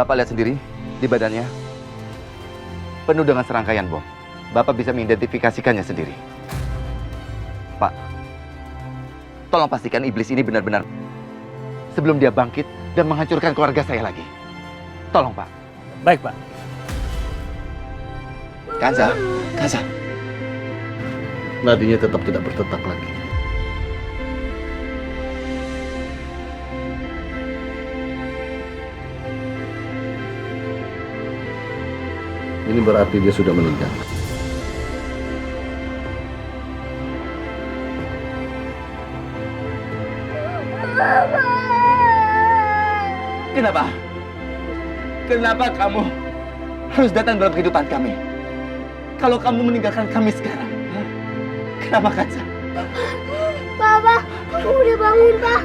Bapak lihat sendiri di badannya penuh dengan serangkaian bom. Bapak bisa mengidentifikasikannya sendiri. Pak, tolong pastikan iblis ini benar-benar sebelum dia bangkit dan menghancurkan keluarga saya lagi. Tolong, Pak. Baik, Pak. Kanza. Nadinya tetap tidak berdetak lagi. Ini berarti dia sudah meninggal. Kenapa? Kenapa kamu harus datang dalam kehidupan kami? Kalau kamu meninggalkan kami sekarang, kenapa Kanza? Papa, aku udah bangun, Pak.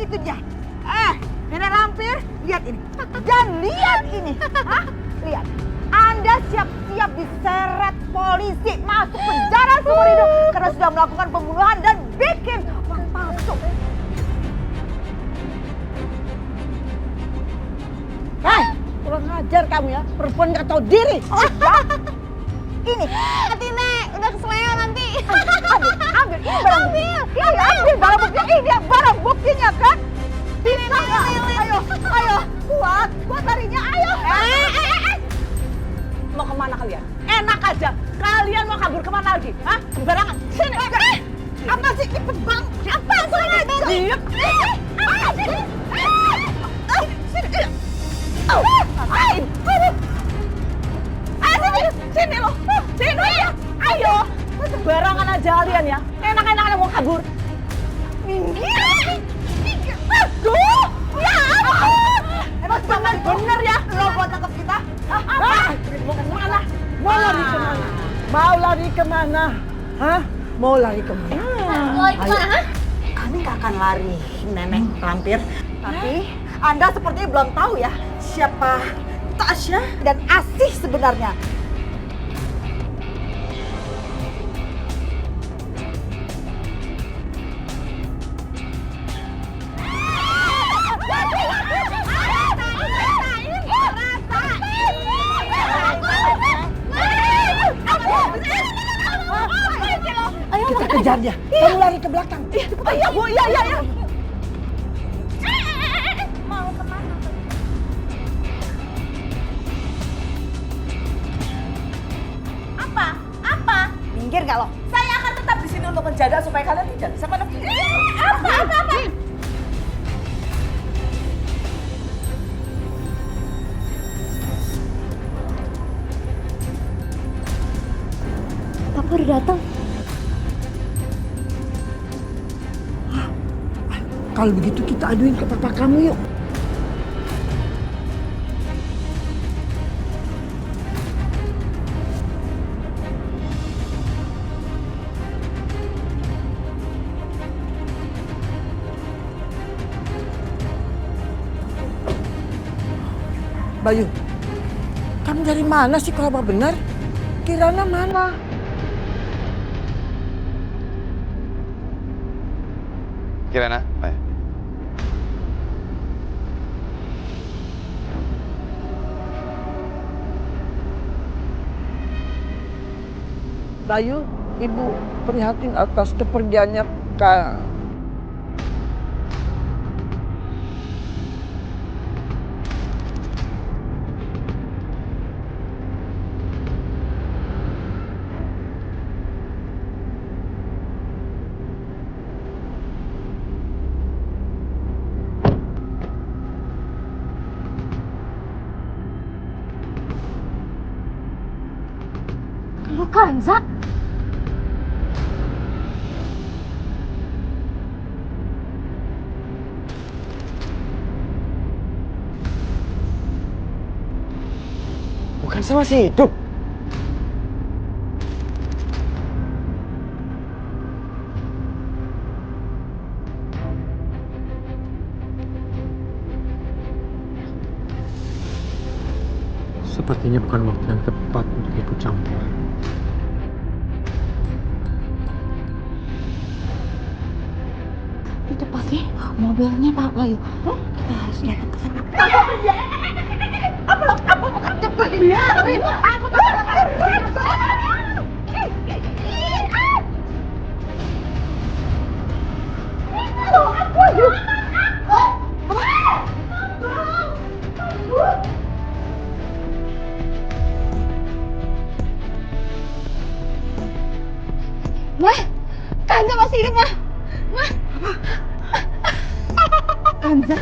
Itu dia. Nenek lampir, lihat ini. Dan lihat ini. Hah? Lihat. Anda siap-siap diseret polisi masuk penjara seumur hidup karena sudah melakukan pembunuhan dan bikin uang palsu. Hei, kurang ajar kamu ya. Perempuan nggak tahu diri. Ini. Hati, Nek. Udah keseleo nanti. Ambil. Ini barang bukti. Iya, ambil barang bukti. Ini dia barang buktinya kan. Bisa nggak? Ayo. Kuat larinya. Ayo. Mau kemana kalian? Enak aja. Kalian mau kabur kemana lagi? Hah? Sembarangan. Sini. Apa sih? Cepet bang. Apa sih? Diam. Sini. Sini lo. Sini ya. Ayo. Sembarangan aja kalian ya. Enak-enak mau kabur. Minggir. Aduh. Ya ampun. Emang bener ya lo buat tangkap kita? Mau kemana? Mau lari kemana? Hah? Mau lari kemana? Lari kemana? Kami gak akan lari, Nenek Lampir. Tapi Anda sepertinya belum tahu ya siapa Tasya dan Asih sebenarnya. Kita kejar dia. Kamu lari ke belakang. Iya, Bu. Iya. Mau kemana? Apa? Minggir gak lo? Saya akan tetap di sini untuk menjaga supaya kalian tidak bisa pada. Apa? Papa udah datang. Kalau begitu kita aduin ke papa kamu yuk. Bayu, kamu dari mana sih kalau apa benar? Kirana mana? Kirana? Bayu, Ibu prihatin atas kepergiannya Kak. Kanza? Bukan saya masih hidup. Sepertinya bukan waktu yang tepat untuk ikut campur. Itu pasti mobilnya Pak Bayu. Kita harus datang ke sana. Mah, Kanza masih hidup, Mah. Mah. Kanza.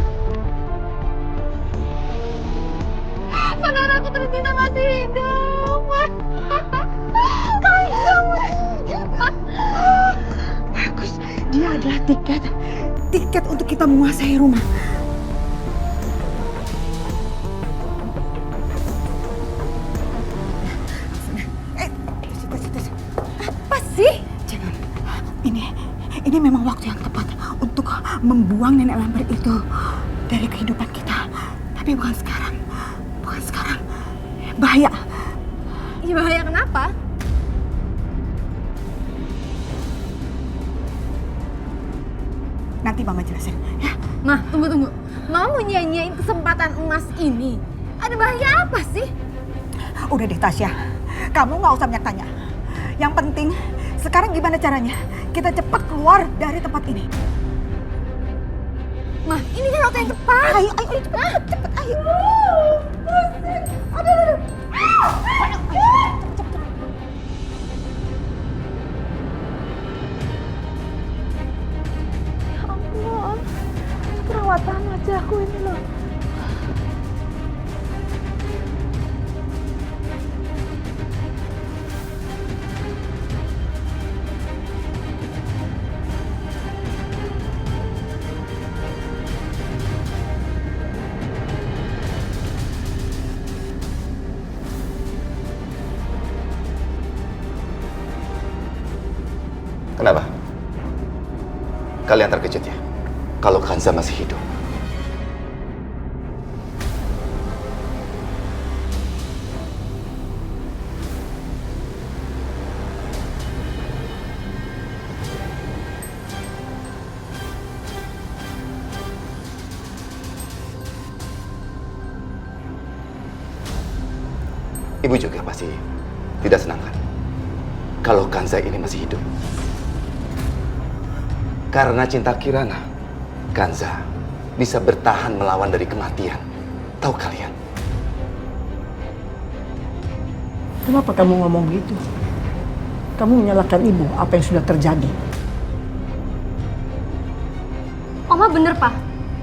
Saudaraku tercinta masih hidup, Mah. Kanza, Mah. Bagus, dia adalah tiket untuk kita menguasai rumah. Apa sih? Jangan. Ini memang waktu yang tepat untuk membuang nenek Lambert itu dari kehidupan kita. Tapi bukan sekarang. Bukan sekarang. Bahaya. Ya, bahaya kenapa? Nanti Mama jelasin. Ya. Mah, tunggu. Mama mau nyanyiin kesempatan emas ini. Ada bahaya apa sih? Udah deh Tasya. Kamu nggak usah banyak tanya. Yang penting sekarang gimana caranya? Kita cepat keluar dari tempat ini. Mah, ini kan waktu yang tepat. Ayo cepet, ayo. Aduh. Ya ampun, perawatan wajahku ini loh. Kenapa? Kalian terkejut ya? Kalau Kanza masih hidup. Ibu juga pasti tidak senang kan kalau Kanza ini masih hidup. Karena cinta Kirana, Kanza bisa bertahan melawan dari kematian. Tahu kalian? Kenapa kamu ngomong gitu? Kamu menyalahkan ibu apa yang sudah terjadi. Oma bener, Pak.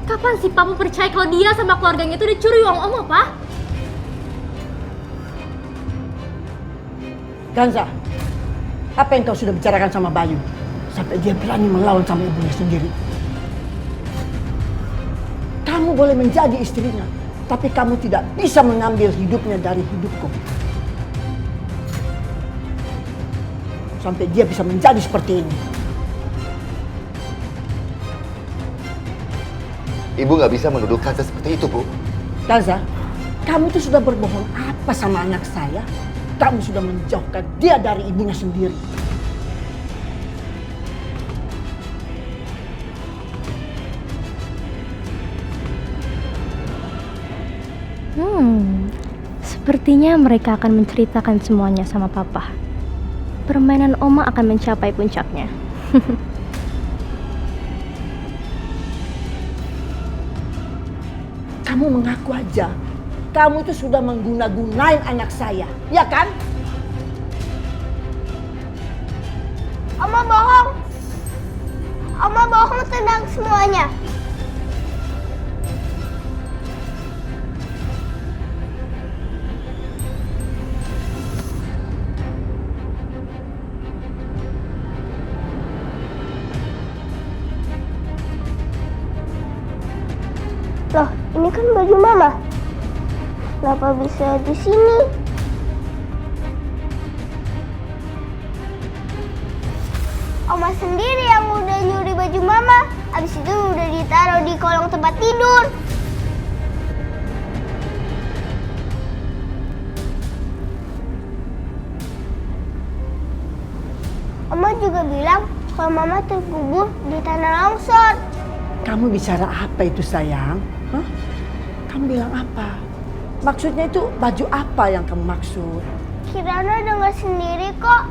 Kapan sih Papa percaya kalau dia sama keluarganya itu udah curi uang Oma, Pak? Kanza, apa yang kau sudah bicarakan sama Bayu? Sampai dia berani melawan sama ibunya sendiri. Kamu boleh menjadi istrinya, tapi kamu tidak bisa mengambil hidupnya dari hidupku. Sampai dia bisa menjadi seperti ini. Ibu nggak bisa menuduh Kanza seperti itu, Bu. Kanza, kamu itu sudah berbohong apa sama anak saya? Kamu sudah menjauhkan dia dari ibunya sendiri. Sepertinya mereka akan menceritakan semuanya sama Papa. Permainan Oma akan mencapai puncaknya. Kamu mengaku aja, kamu itu sudah mengguna-gunain anak saya, ya kan? Oma bohong. Oma bohong tentang semuanya. Loh, ini kan baju Mama. Kenapa bisa di sini? Oma sendiri yang udah nyuri baju Mama. Habis itu udah ditaruh di kolong tempat tidur. juga bilang kalau mama terkubur di tanah longsor. Kamu bicara apa itu sayang? Hah? Kamu bilang apa? Maksudnya itu baju apa yang kamu maksud? Kirana dengar sendiri kok.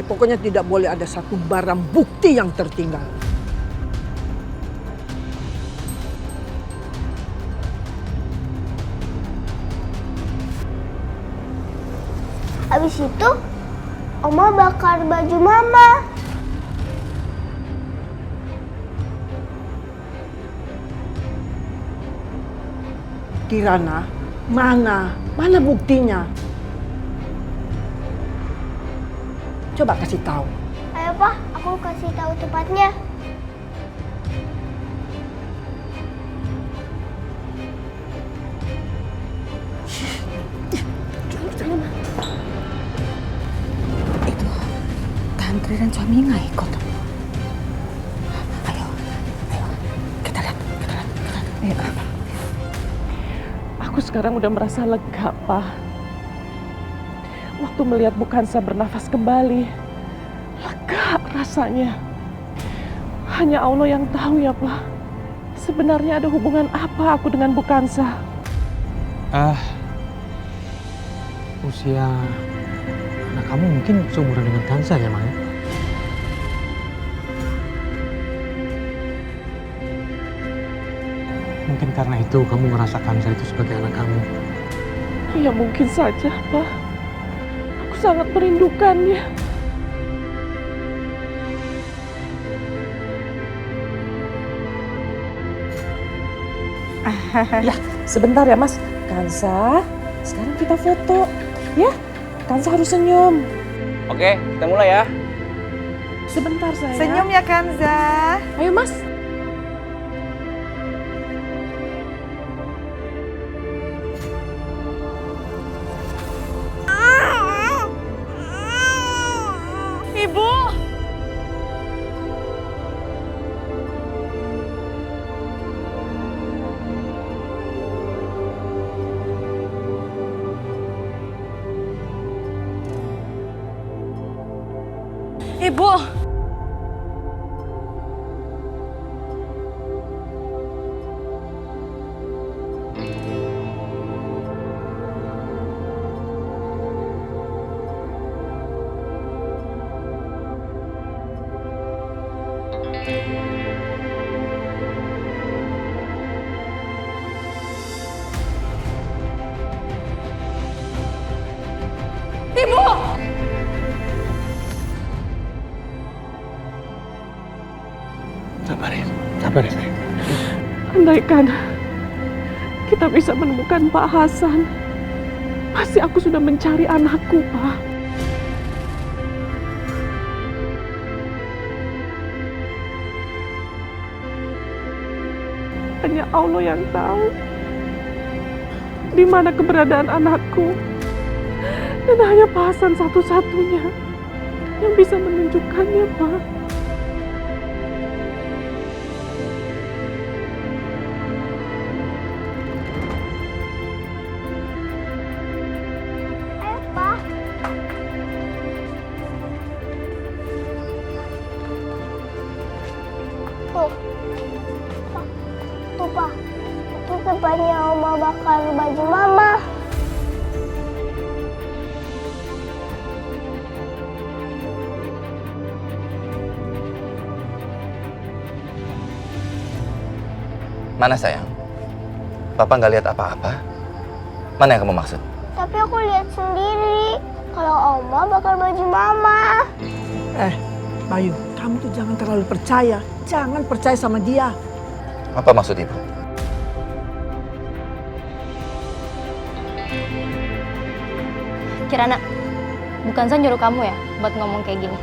Pokoknya tidak boleh ada satu barang bukti yang tertinggal. Habis itu, Oma bakar baju mama. Kirana, mana buktinya? Coba kasih tahu. Ayo Pak, aku kasih tahu tempatnya. Itu Tantri dan suaminya nggak ikut. Ayo, kita lihat. Ayo. Aku sekarang udah merasa lega, Pak. Waktu melihat Bukansa bernafas kembali, lega rasanya. Hanya Allah yang tahu ya, Pak. Sebenarnya ada hubungan apa aku dengan Bukansa? Usia anak kamu mungkin seumuran dengan Kansa ya, Maya? Mungkin karena itu kamu merasa Kansa itu sebagai anak kamu. Ya mungkin saja, Pak. Aku sangat merindukannya. Ya, sebentar ya, Mas. Kansa, sekarang kita foto. Ya, Kansa harus senyum. Oke, kita mulai ya. Sebentar, sayang. Senyum ya Kanza. Ayo, Mas. Ibu. Ibu. Sabar ya, sayang. Andaikan kita bisa menemukan Pak Hasan, pasti aku sudah mencari anakku, Pak. Hanya Allah yang tahu di mana keberadaan anakku. Dan hanya Pak Hasan satu-satunya yang bisa menunjukkannya, Pak. Ayo Pak. Tuh. Pak. Tuh Pak. Itu tempatnya Oma bakar baju mama. Mana sayang? Papa nggak lihat apa-apa. Mana yang kamu maksud? Tapi aku lihat sendiri kalau Oma bakar baju mama. Bayu, kamu tuh jangan terlalu percaya. Jangan percaya sama dia. Apa maksud ibu? Kirana, bukan saya nyuruh kamu ya buat ngomong kayak gini.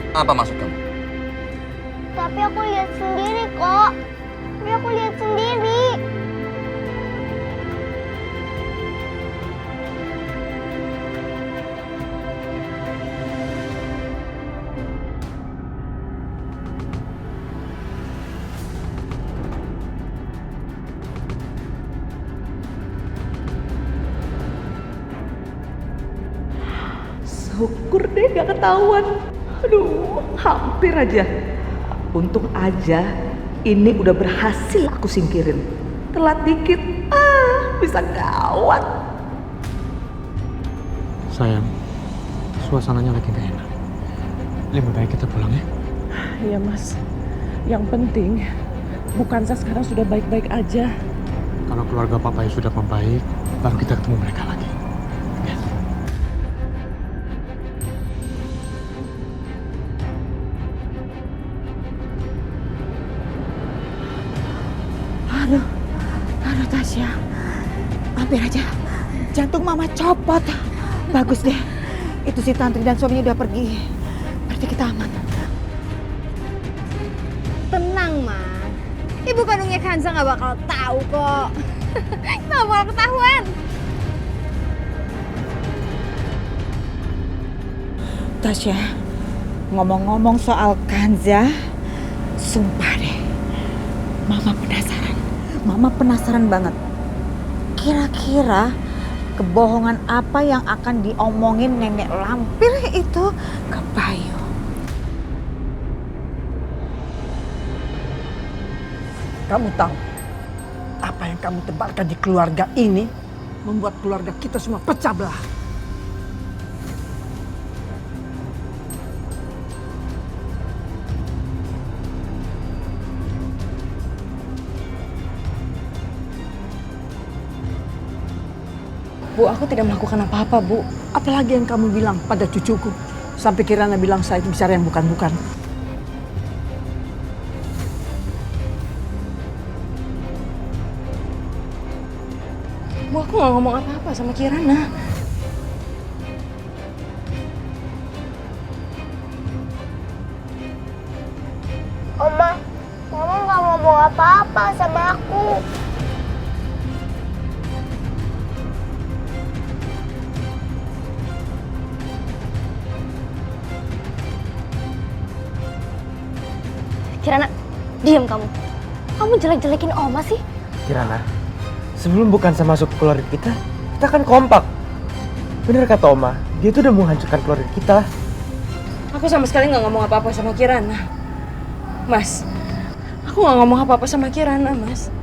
Apa maksud kamu? Tapi aku lihat sendiri kok. Tapi aku lihat sendiri. Syukur deh gak ketahuan. Aduh, hampir aja. Untung aja ini udah berhasil aku singkirin. Telat dikit, bisa gawat. Sayang, suasananya lagi gak enak. Lebih baik kita pulang ya. Iya mas, yang penting Bukansa sekarang sudah baik-baik aja. Kalau keluarga papa ya sudah membaik, baru kita ketemu mereka lagi. Ya. Aduh Tasya, hampir aja jantung mama copot. Bagus deh, itu si Tantri dan suaminya udah pergi. Berarti kita aman. Tenang, Ma. Ibu kandungnya Kanza nggak bakal tahu kok. Nggak bakal ketahuan. Tasya, ngomong-ngomong soal Kanza, sumpah deh, Mama penasaran. Mama penasaran banget. Kira-kira kebohongan apa yang akan diomongin nenek lampir itu ke Bayu? Kamu tahu apa yang kamu tebarkan di keluarga ini membuat keluarga kita semua pecah belah. Bu, aku tidak melakukan apa-apa, Bu. Apalagi yang kamu bilang pada cucuku. Sampai Kirana bilang saya itu bicara yang bukan-bukan. Bu, aku nggak ngomong apa-apa sama Kirana. Oma, Mama nggak ngomong apa-apa sama aku. Kirana, diam kamu. Kamu jelek-jelekin Oma sih. Kirana, sebelum Bukansa masuk ke keluarga kita kan kompak. Bener kata Oma, dia tuh udah mau hancurkan keluarga kita. Aku sama sekali nggak ngomong apa-apa sama Kirana. Mas, aku nggak ngomong apa-apa sama Kirana, Mas.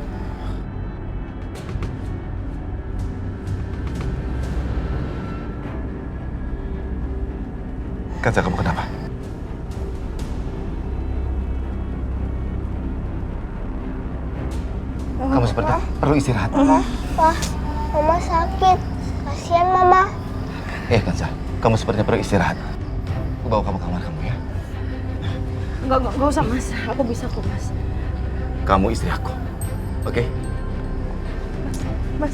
Kanza, kamu kenapa? Kamu seperti perlu istirahat. Wah, Mama sakit. Kasihan Mama. Kanza, kamu sepertinya perlu istirahat. Aku bawa kamu ke kamar kamu ya. Nggak usah, Mas. Aku bisa kok, Mas. Kamu istri aku, oke? Mas.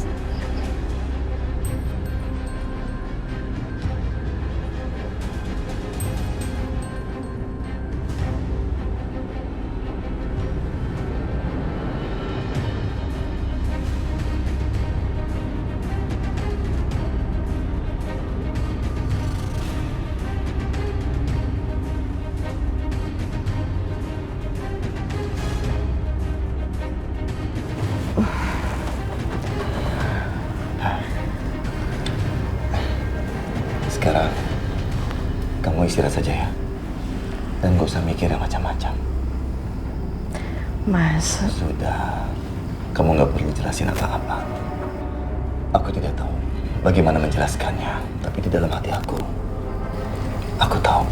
Sekarang, kamu istirahat saja ya. Dan gak usah mikir yang macam-macam. Mas. Sudah, kamu gak perlu jelasin apa-apa. Aku tidak tahu bagaimana menjelaskannya. Tapi di dalam hati aku tahu.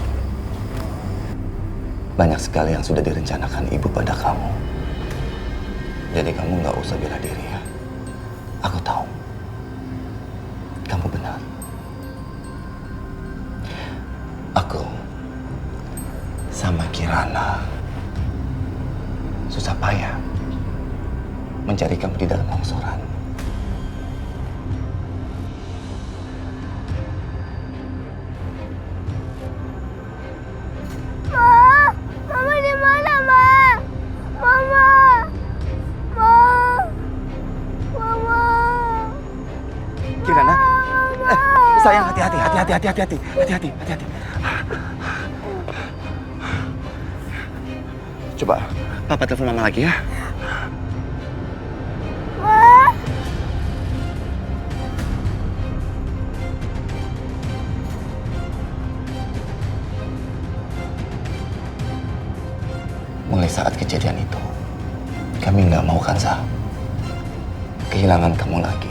Banyak sekali yang sudah direncanakan ibu pada kamu. Jadi kamu gak usah bela diri ya. Aku tahu. Kamu benar. Aku sama Kirana susah payah mencari kamu di dalam longsoran. Ma, Mama di mana, Ma? Mama. Mama. Kirana, sayang, hati-hati. Coba, Papa telepon Mama lagi ya. Ma. saat kejadian itu, kami nggak mau Kansa kehilangan kamu lagi.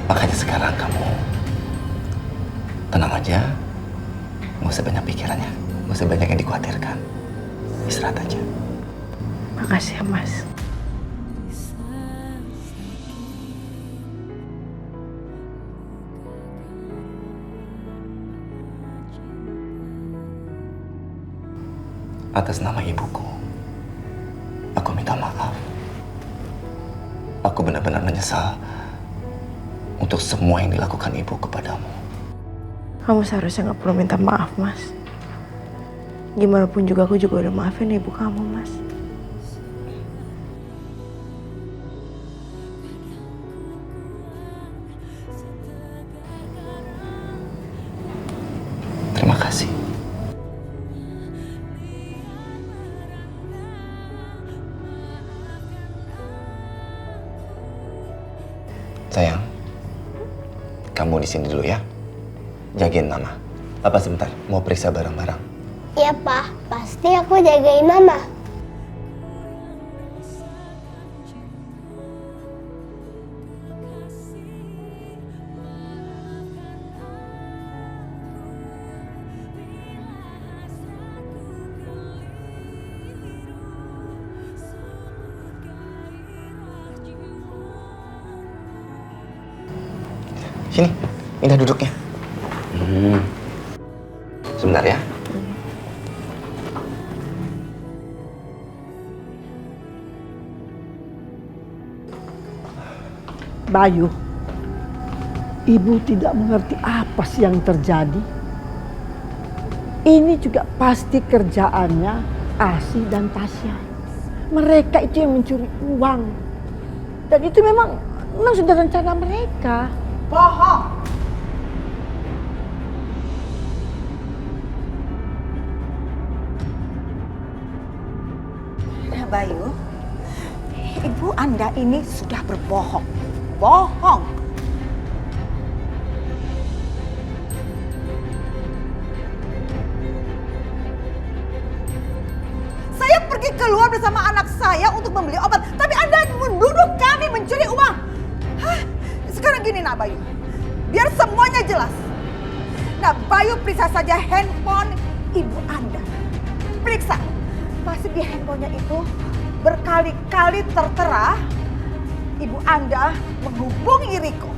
Makanya sekarang kamu tenang aja, nggak usah banyak pikirannya, nggak usah banyak yang dikhawatirkan. Istirahat aja. Makasih ya, Mas. Atas nama ibuku, aku minta maaf. Aku benar-benar menyesal untuk semua yang dilakukan ibu kepadamu. Kamu seharusnya nggak perlu minta maaf, Mas. Gimana pun juga aku juga udah maafin ibu kamu, Mas. Terima kasih. Sayang, kamu di sini dulu ya. Jagain Mama. Papa sebentar mau periksa barang-barang. Iya, Pak. Pasti aku jagain Mama. Sini, Indah duduknya. Sebentar ya. Bayu, ibu tidak mengerti apa sih yang terjadi. Ini juga pasti kerjaannya Asi dan Tasya. Mereka itu yang mencuri uang. Dan itu memang sudah rencana mereka. Bohong! Nah, Bayu, ibu Anda ini sudah berbohong. Bohong! Saya pergi keluar bersama anak saya untuk membeli obat, tapi Anda menuduh kami mencuri uang. Hah? Sekarang gini nak Bayu, biar semuanya jelas. Nah Bayu periksa saja handphone ibu Anda. Periksa, pasti di handphonenya itu berkali-kali tertera ibu Anda menghubungi Riko.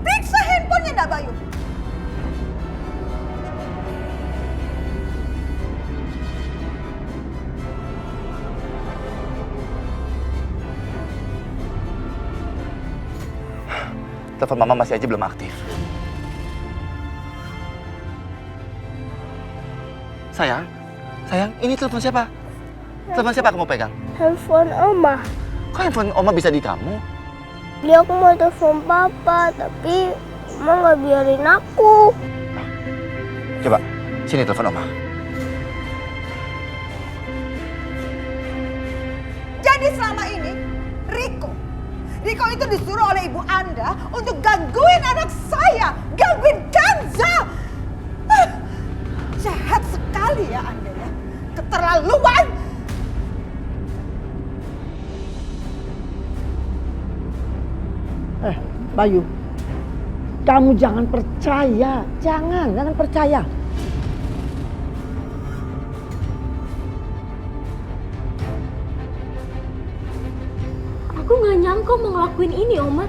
Periksa handphonenya Ndak Bayu. Telepon Mama masih aja belum aktif. Sayang, ini telepon siapa? Telepon siapa kamu pegang? Handphone Oma. Kok handphone Oma bisa di kamu? Dia aku mau telepon Papa, tapi Oma nggak biarin aku. Coba, sini telepon Oma. Jadi selama ini Riko itu disuruh oleh ibu Anda untuk gangguin anak saya, gangguin Kanza. Jahat sekali ya Anda ya, keterlaluan. Bayu, kamu jangan percaya, jangan percaya. Aku nggak nyangka mau ngelakuin ini, Oma.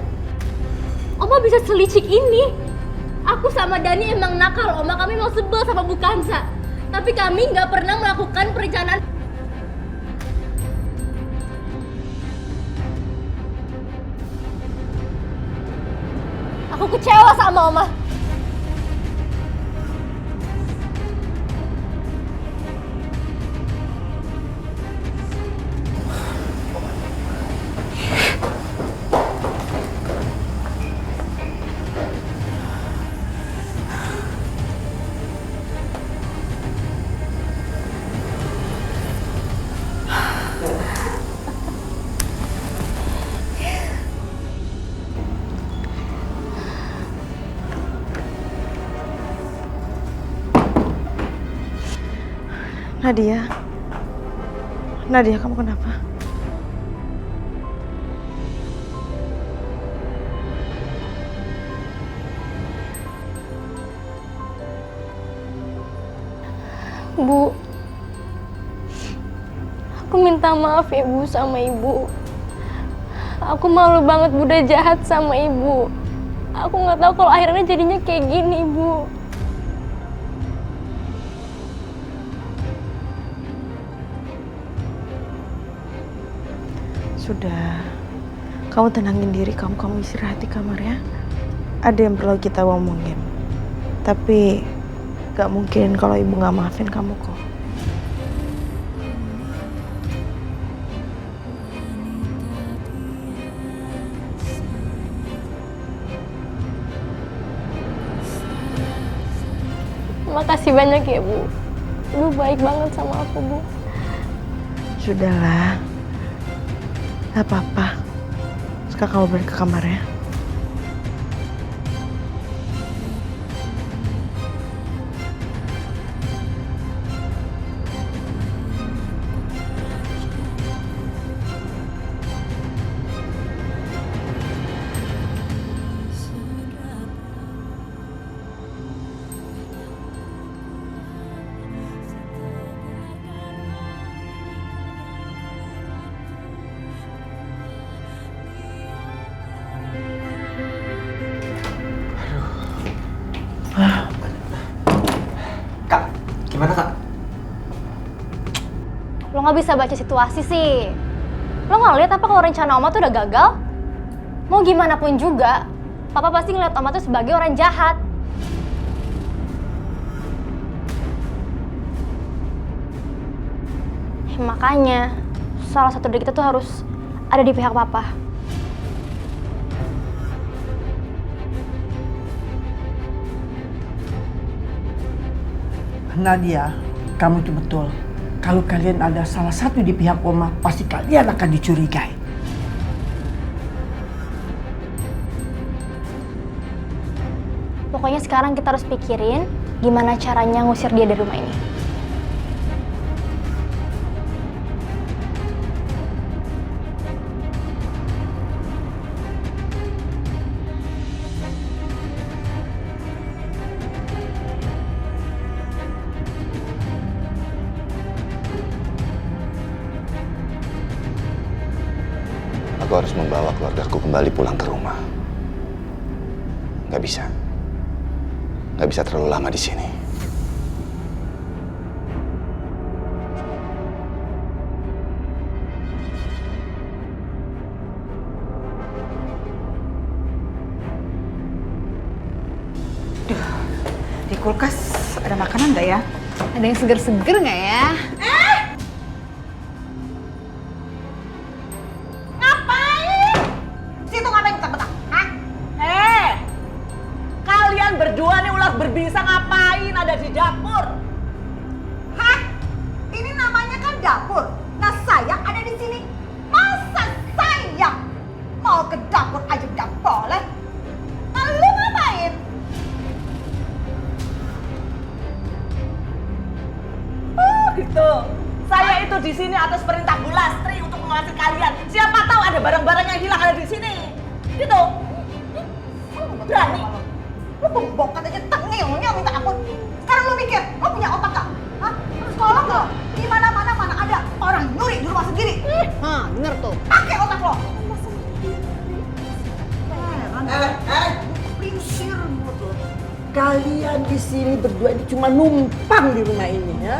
Oma bisa selicik ini. Aku sama Dani emang nakal, Oma. Kami mau sebel sama Bu Kansa. Tapi kami nggak pernah melakukan perencanaan. Aku kecewa sama Oma. Nadia. Nadia, kamu kenapa? Bu, aku minta maaf ya Bu sama Ibu. Aku malu banget Bu udah jahat sama Ibu. Aku nggak tahu kalau akhirnya jadinya kayak gini, Bu. Sudah, kamu tenangin diri kamu istirahat di kamar ya. Ada yang perlu kita omongin. Tapi gak mungkin kalau ibu gak maafin kamu kok. Makasih banyak ya Bu. Ibu baik banget sama aku Bu. Sudahlah, gak apa-apa. Sekarang kamu balik ke kamar ya. Kak, gimana Kak? Lo nggak bisa baca situasi sih. Lo nggak lihat apa kalau rencana Oma tuh udah gagal? Mau gimana pun juga, Papa pasti ngeliat Oma tuh sebagai orang jahat. Makanya, salah satu dari kita tuh harus ada di pihak Papa. Nadia, kamu itu betul. Kalau kalian ada salah satu di pihak Oma, pasti kalian akan dicurigai. Pokoknya sekarang kita harus pikirin gimana caranya ngusir dia dari rumah ini. Aku harus membawa keluargaku kembali pulang ke rumah. Gak bisa. Gak bisa terlalu lama di sini. Di kulkas ada makanan nggak ya? Ada yang seger-seger nggak ya? Situ ngapain bentak-bentak? Hah? Kalian berdua nih ular berbisa ngapain ada di dapur? Hah? Ini namanya kan dapur. Nah saya ada di sini. Masa saya mau ke dapur aja nggak boleh? Nah lu ngapain? Oh gitu. Saya itu di sini atas perintah Bu Lastri untuk mengawasi kalian. Siapa tahu ada barang-barang yang hilang ada di sini. Gitu. Berani. Lu pembongkat aja tengilnya minta ampun. Sekarang lu mikir, lu punya otak gak? Hah? Lu sekolah gak? Di mana-mana mana ada orang nyuri di rumah sendiri. Hah, denger tuh. Pakai otak lo. Pingsir lu tuh. Kalian di sini berdua ini cuma numpang di rumah ini ya.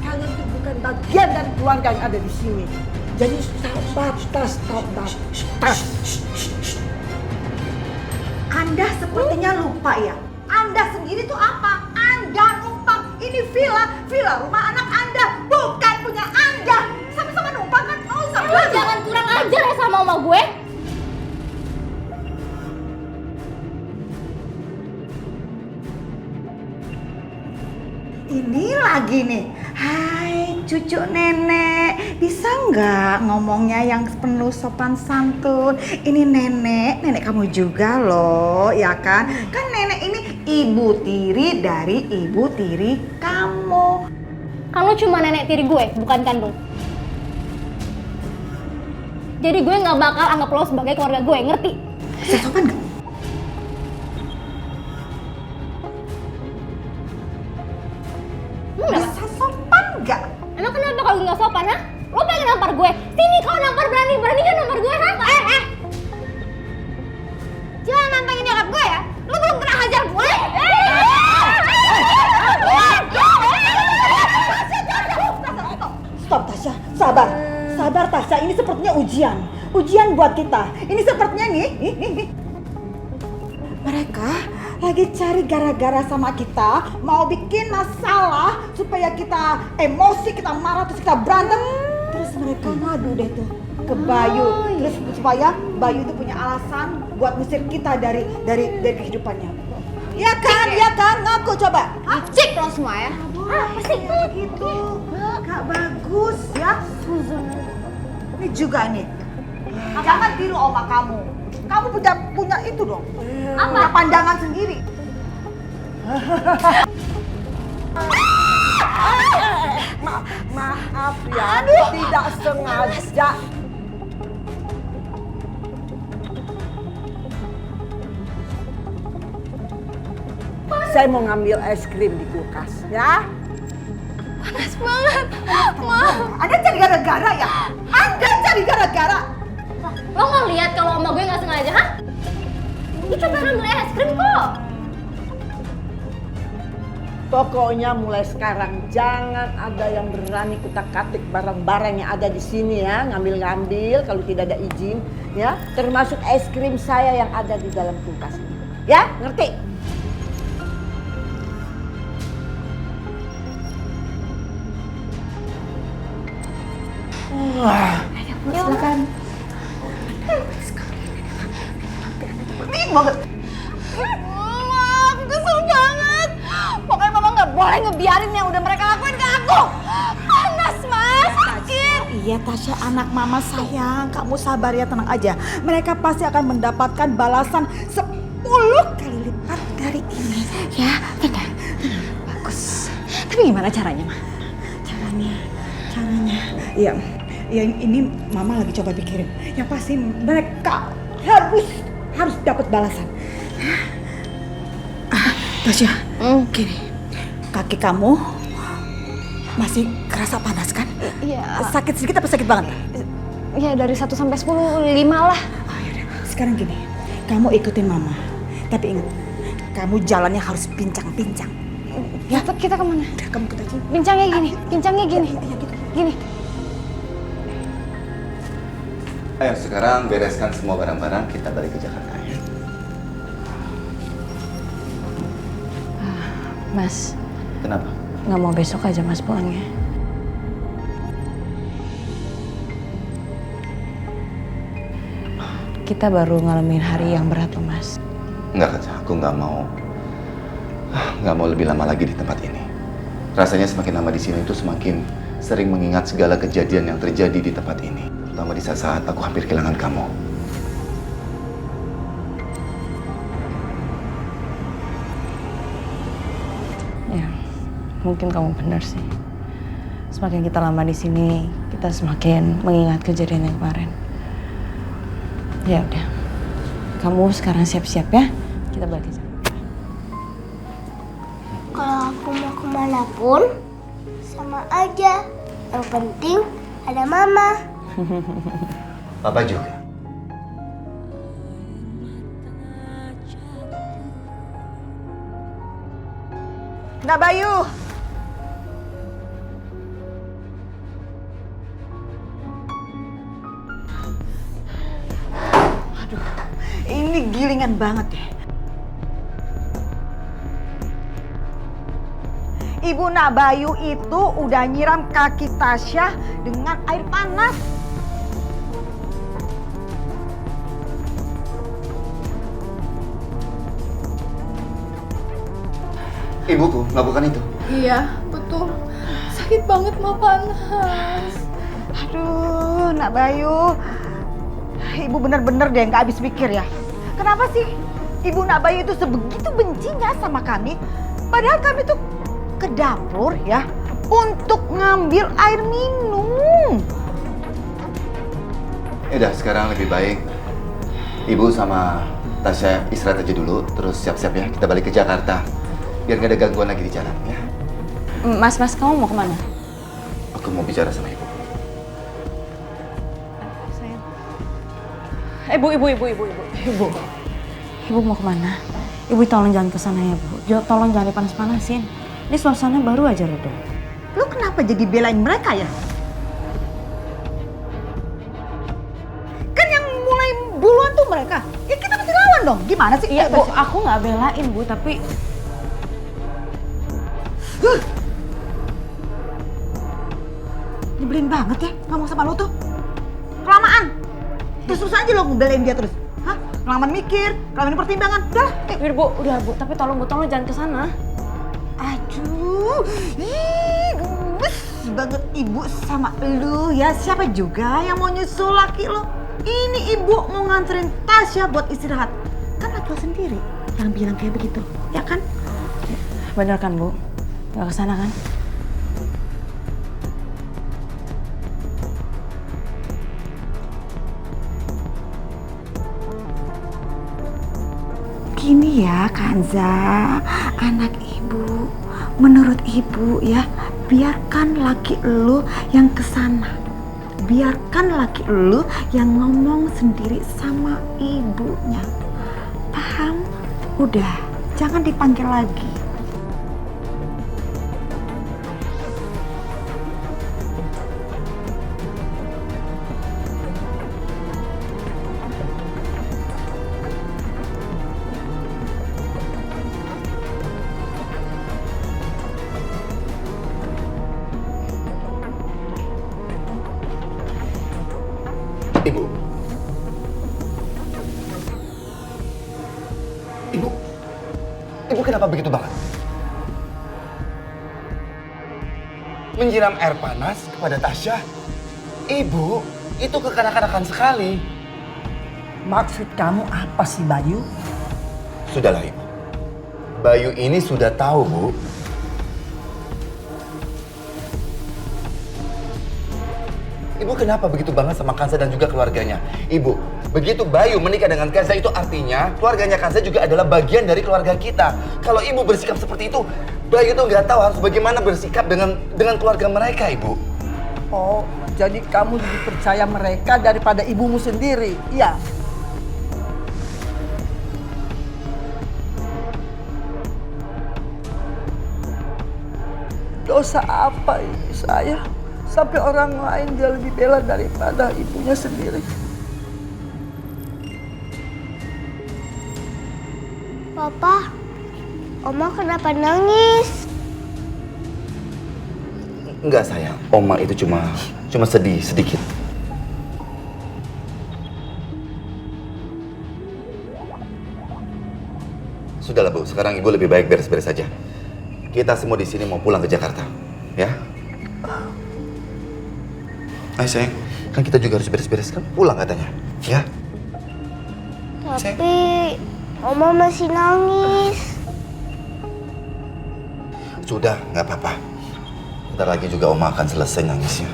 Kalian itu bukan bagian dari keluarga yang ada di sini. Jadi stop. Anda sepertinya lupa ya. Anda sendiri tuh apa? Anda numpang. Ini villa rumah anak Anda, bukan punya Anda. Sama-sama numpang kan? Mau sama Lo jangan kurang ajar ya sama oma gue. Ini lagi nih. Hai cucu nenek, bisa nggak ngomongnya yang penuh sopan santun? Ini nenek kamu juga loh, ya kan? Kan nenek ini ibu tiri dari ibu tiri kamu. Kan lo cuma nenek tiri gue, bukan kandung. Jadi gue nggak bakal anggap lo sebagai keluarga gue, ngerti? Bisa sopan nggak? Bisa sopan nggak? Emang kenapa kalau nggak sopan, ha? Lo pengen nampar gue? Sini kau nampar, berani-beraninya nampar gue, ha? Jangan nantangin nyokap gue ya. Lu belum pernah hajar gue. Stop Tasya, sabar. Sabar Tasya, ini sepertinya ujian. Ujian buat kita. Ini sepertinya nih. Mereka lagi cari gara-gara sama kita, mau bikin masalah supaya kita emosi, kita marah, terus kita berantem. Terus mereka ngadu deh tuh ke Bayu, terus supaya Bayu itu punya alasan buat ngusir kita dari kehidupannya. Ya kan, ngaku coba. Cik lo semua ya. Apa sih gitu? Gak bagus ya. Ini juga nih. Jangan tiru oma kamu. Kamu punya itu dong. Punya pandangan sendiri. Maaf ya, tidak sengaja. Saya mau ngambil es krim di kulkas, ya. Panas banget, Ma. Anda cari gara-gara ya? Anda cari gara-gara. Lo nggak lihat kalau oma gue nggak sengaja, ha? Kita baru beli es krim kok. Pokoknya mulai sekarang jangan ada yang berani kutak-katik barang-barang yang ada di sini ya, ngambil-ngambil kalau tidak ada izin, ya. Termasuk es krim saya yang ada di dalam kulkas ini. Ya, ngerti? Silakan. Ini banget. Mama, aku kesel banget. Pokoknya mama nggak boleh ngebiarin yang udah mereka lakuin ke aku. Panas, Mas. Sakit. Iya Tasya, anak mama sayang. Kamu sabar ya, tenang aja. Mereka pasti akan mendapatkan balasan 10 kali lipat dari ini. Ya, tenang. Bagus. Tapi gimana caranya, Ma? Caranya. Iya. Ya ini mama lagi coba pikirin. Yang pasti mereka harus dapat balasan. Tasya, gini. Kaki kamu masih kerasa panas kan? Iya. Sakit sedikit apa sakit banget? Ya dari 1 sampai 10, 5 lah. Oh, yaudah. Sekarang gini, kamu ikutin mama. Tapi ingat, kamu jalannya harus pincang-pincang. Ya, kita kemana? Udah, kamu ikut aja. Pincangnya gini. Iya, gitu. Gini. Ayo sekarang bereskan semua barang-barang, kita balik ke Jakarta ya. Mas, Kenapa? nggak mau besok aja Mas pulangnya? Kita baru ngalamin hari yang berat loh, Mas. Enggak, Kaca. Aku nggak mau lebih lama lagi di tempat ini. Rasanya semakin lama di sini itu semakin sering mengingat segala kejadian yang terjadi di tempat ini. Terutama di saat aku hampir kehilangan kamu. Ya, mungkin kamu benar sih. Semakin kita lama di sini, kita semakin mengingat kejadian yang kemarin. Ya udah, kamu sekarang siap-siap ya. Kita balik ke Jakarta. Kalau aku mau kemana pun, sama aja. Yang penting ada mama. Papa juga. Nak Bayu. Aduh, ini gilingan banget ya. Ibu Nak Bayu itu udah nyiram kaki Tasya dengan air panas. Ibuku melakukan itu. Iya, betul. Sakit banget, Ma, panas. Aduh, Nak Bayu. Ibu bener-bener deh nggak habis pikir ya. Kenapa sih Ibu Nak Bayu itu sebegitu bencinya sama kami? Padahal kami tuh ke dapur ya untuk ngambil air minum. Udah, sekarang lebih baik Ibu sama Tasya istirahat aja dulu, terus siap-siap ya, kita balik ke Jakarta. Biar nggak ada gangguan lagi di jalan, ya. Mas, kamu mau kemana? Aku mau bicara sama Ibu. Ibu. Ibu mau kemana? Ibu tolong jangan kesana ya, Bu. Tolong jangan dipanas-panasin. Ini suasana baru aja reda. Lu kenapa jadi belain mereka ya? Kan yang mulai duluan tuh mereka. Ya kita mesti lawan dong. Gimana sih? Iya, Bu. Aku nggak belain, Bu. Tapi... Nyebelin banget ya ngomong sama lo tuh. Kelamaan. Terus aja lo ngebelain dia terus. Hah? Kelamaan mikir, kelamaan pertimbangan. Udah, Udah, Bu. Udah, Bu. Tapi tolong, Bu. Tolong jangan kesana. aduh. Ih, gemes banget ibu sama lu ya. Siapa juga yang mau nyusul laki lo? Ini ibu mau nganterin Tasya buat istirahat. Kan laki lo sendiri yang bilang kayak begitu, ya kan? Bener kan, Bu? Nggak kesana kan? Gini ya Kanza, anak ibu, menurut ibu ya, biarkan laki lu yang kesana. Biarkan laki lu yang ngomong sendiri sama ibunya. Paham? Udah, jangan dipanggil lagi. Ibu kenapa begitu banget? Menyiram air panas kepada Tasya? Ibu, itu kekanak-kanakan sekali. Maksud kamu apa sih, Bayu? Sudahlah, Ibu. Bayu ini sudah tahu, Bu. Ibu kenapa begitu banget sama Kanza dan juga keluarganya? Ibu, begitu Bayu menikah dengan Kanza itu artinya keluarganya Kanza juga adalah bagian dari keluarga kita. Kalau Ibu bersikap seperti itu, Bayu tuh nggak tahu harus bagaimana bersikap dengan keluarga mereka, Ibu. Oh, jadi kamu lebih percaya mereka daripada ibumu sendiri, iya? Dosa apa ini saya? Sampai orang lain dia lebih bela daripada ibunya sendiri. Papa, Oma kenapa nangis? Enggak, sayang. Oma itu cuma sedih sedikit. Sudahlah, Bu. Sekarang Ibu lebih baik beres-beres saja. Kita semua di sini mau pulang ke Jakarta, ya? Ayo sayang, kan kita juga harus beres-beres, kan pulang katanya, ya? Tapi Oma masih nangis. Sudah, nggak apa-apa. Bentar lagi juga Oma akan selesai nangisnya.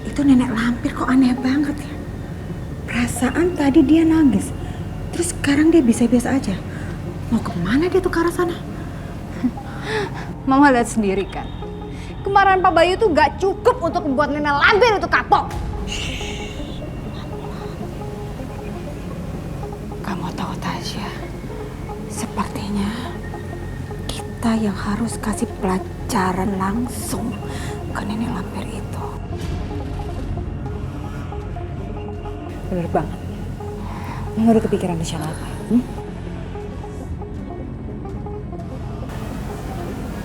Itu nenek lampir kok aneh banget ya. Perasaan tadi dia nangis, terus sekarang dia biasa-biasa aja. Mau kemana dia tuh ke arah sana? Mama lihat sendiri kan. Kemarahan Pak Bayu tuh gak cukup untuk membuat nenek lampir itu kapok. Kamu tahu Tasya, sepertinya kita yang harus kasih pelajaran langsung ke nenek lampir itu. Bener banget. Nggak ada kepikiran Tasya apa?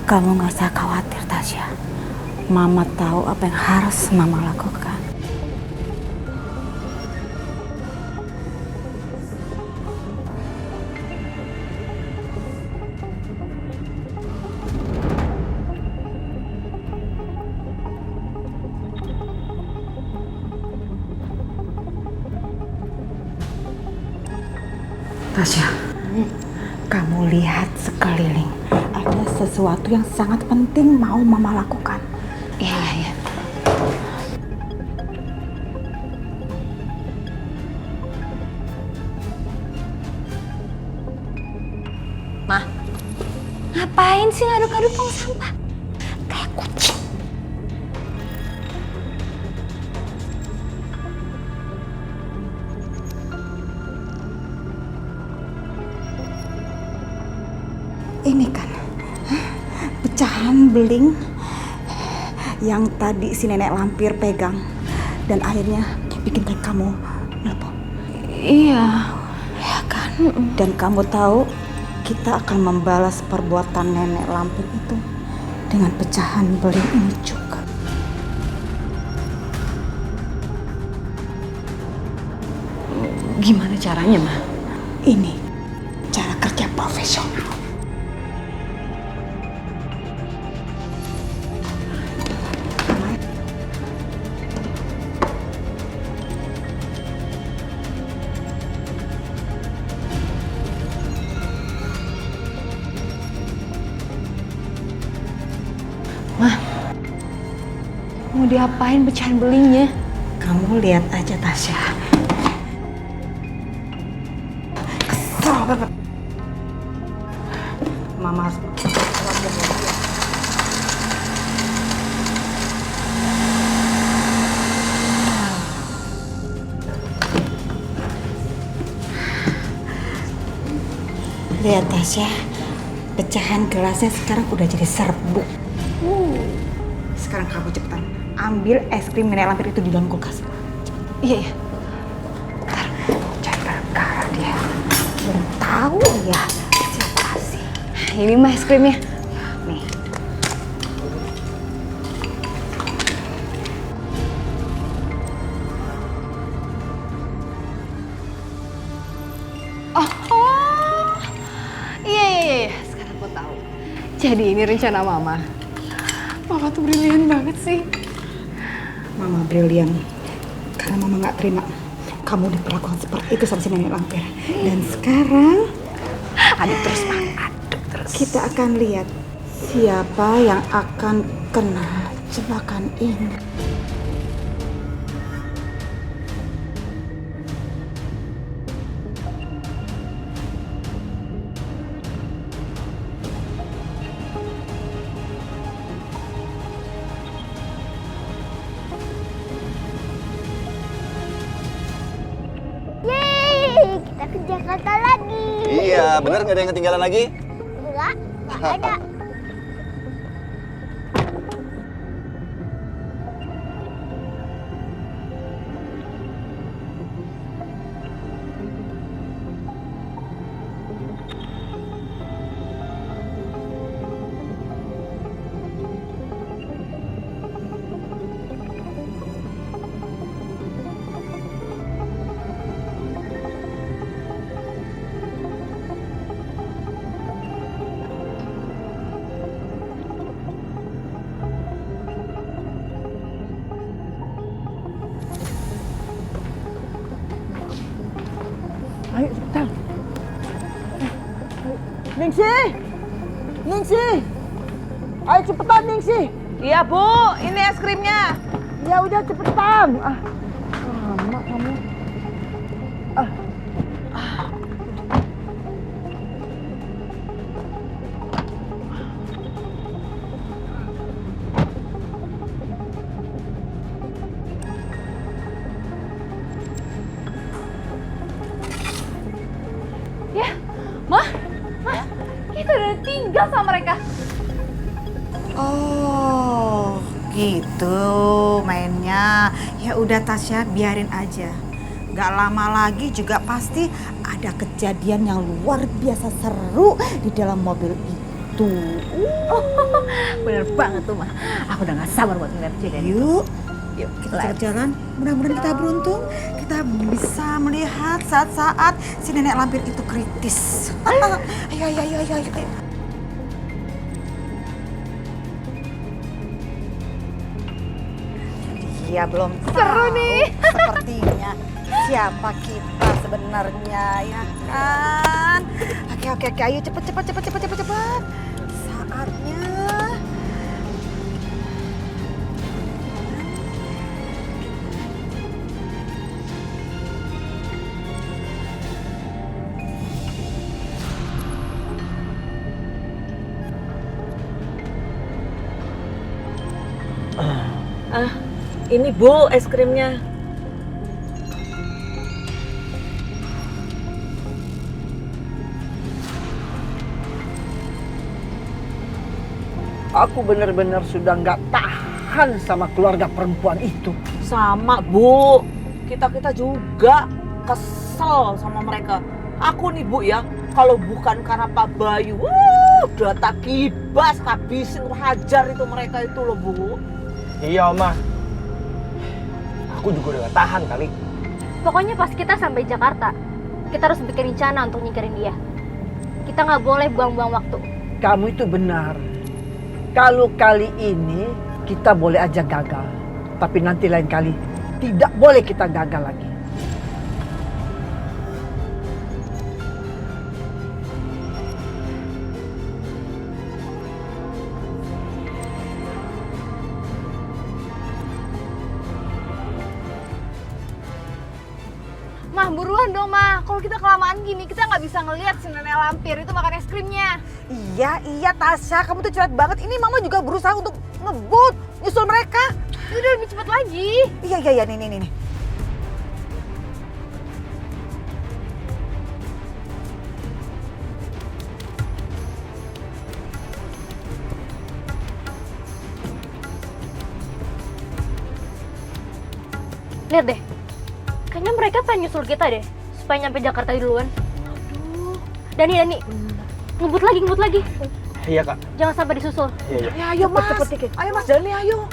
Kamu gak usah khawatir Tasya. Mama tahu apa yang harus Mama lakukan. Tasya, kamu lihat sekeliling. Ada sesuatu yang sangat penting mau Mama lakukan. Iya, iya. Ma, ngapain sih ngaduk-ngaduk tong sampah? Kayak kucing. Ini kan pecahan beling yang tadi si nenek lampir pegang dan akhirnya bikin kamu melepuh. Iya. Ya kan? Dan kamu tahu kita akan membalas perbuatan nenek lampir itu dengan pecahan beling ini juga. Gimana caranya, Ma? Ini cara kerja profesional. Mau diapain pecahan belingnya? Kamu lihat aja Tasya. Kesel banget. Mama harus lihat Tasya, pecahan gelasnya sekarang udah jadi serbuk. Sekarang kamu cepetan ambil es krim nenek lampir itu di dalam kulkas. Iya, iya. Ntar cari perkara dia. Belum tahu ya siapa sih. Ini mah es krimnya. Nih. Oh. Iya. Sekarang aku tahu. Jadi ini rencana Mama. Mama tuh brilian banget sih. Mama brilian. Karena Mama nggak terima kamu diperlakukan seperti itu sama si nenek lampir. Dan sekarang Aduk terus, Ma. Aduk terus. kita akan lihat siapa yang akan kena jebakan ini. Yeay, kita ke Jakarta lagi. Iya, bener nggak ada yang ketinggalan lagi? Enggak ada. Ayo cepetan. Ningsi! Ningsi! Ayo cepetan Ningsi! Iya Bu, ini es krimnya. Ya udah cepetan. Lama kamu. Ya, Ma, kita udah tinggal sama mereka. Oh, gitu mainnya. Ya udah Tasya, biarin aja. Gak lama lagi juga pasti ada kejadian yang luar biasa seru di dalam mobil itu. Bener banget tuh, Ma. Aku udah gak sabar buat ngeliat kejadian itu. Yuk kita jalan-jalan. Mudah-mudahan kita beruntung. Kita bisa melihat saat-saat si nenek lampir itu kritis. Ayo. Iya belum Seru nih. Sepertinya siapa kita sebenarnya, ya kan? Oke, ayo cepet. Saatnya. Ini Bu, es krimnya. Aku benar-benar sudah nggak tahan sama keluarga perempuan itu. Sama Bu, kita juga kesel sama mereka. Aku nih Bu ya, kalau bukan karena Pak Bayu, udah tak kibas, habisin, hajar itu mereka itu loh Bu. Iya Oma. Aku juga udah gak tahan kali. Pokoknya pas kita sampai Jakarta, kita harus bikin rencana untuk nyingkirin dia. Kita nggak boleh buang-buang waktu. Kamu itu benar. Kalau kali ini kita boleh aja gagal, tapi nanti lain kali tidak boleh kita gagal lagi. Mah, buruan dong, Mah. Kalau kita kelamaan gini, kita nggak bisa ngelihat si nenek lampir itu makan es krimnya. Iya Tasya, kamu tuh cepat banget. Ini Mama juga berusaha untuk ngebut, nyusul mereka. Udah lebih cepat lagi. Iya, nih. Lihat deh, kayaknya mereka pengen nyusul kita deh, supaya nyampe Jakarta duluan. Aduh, Dani, ngebut lagi. Iya Kak. Jangan sampai disusul. Iya. Ya, ayo Mas. Cepet dikit. Ayo Mas, Dani, ayo.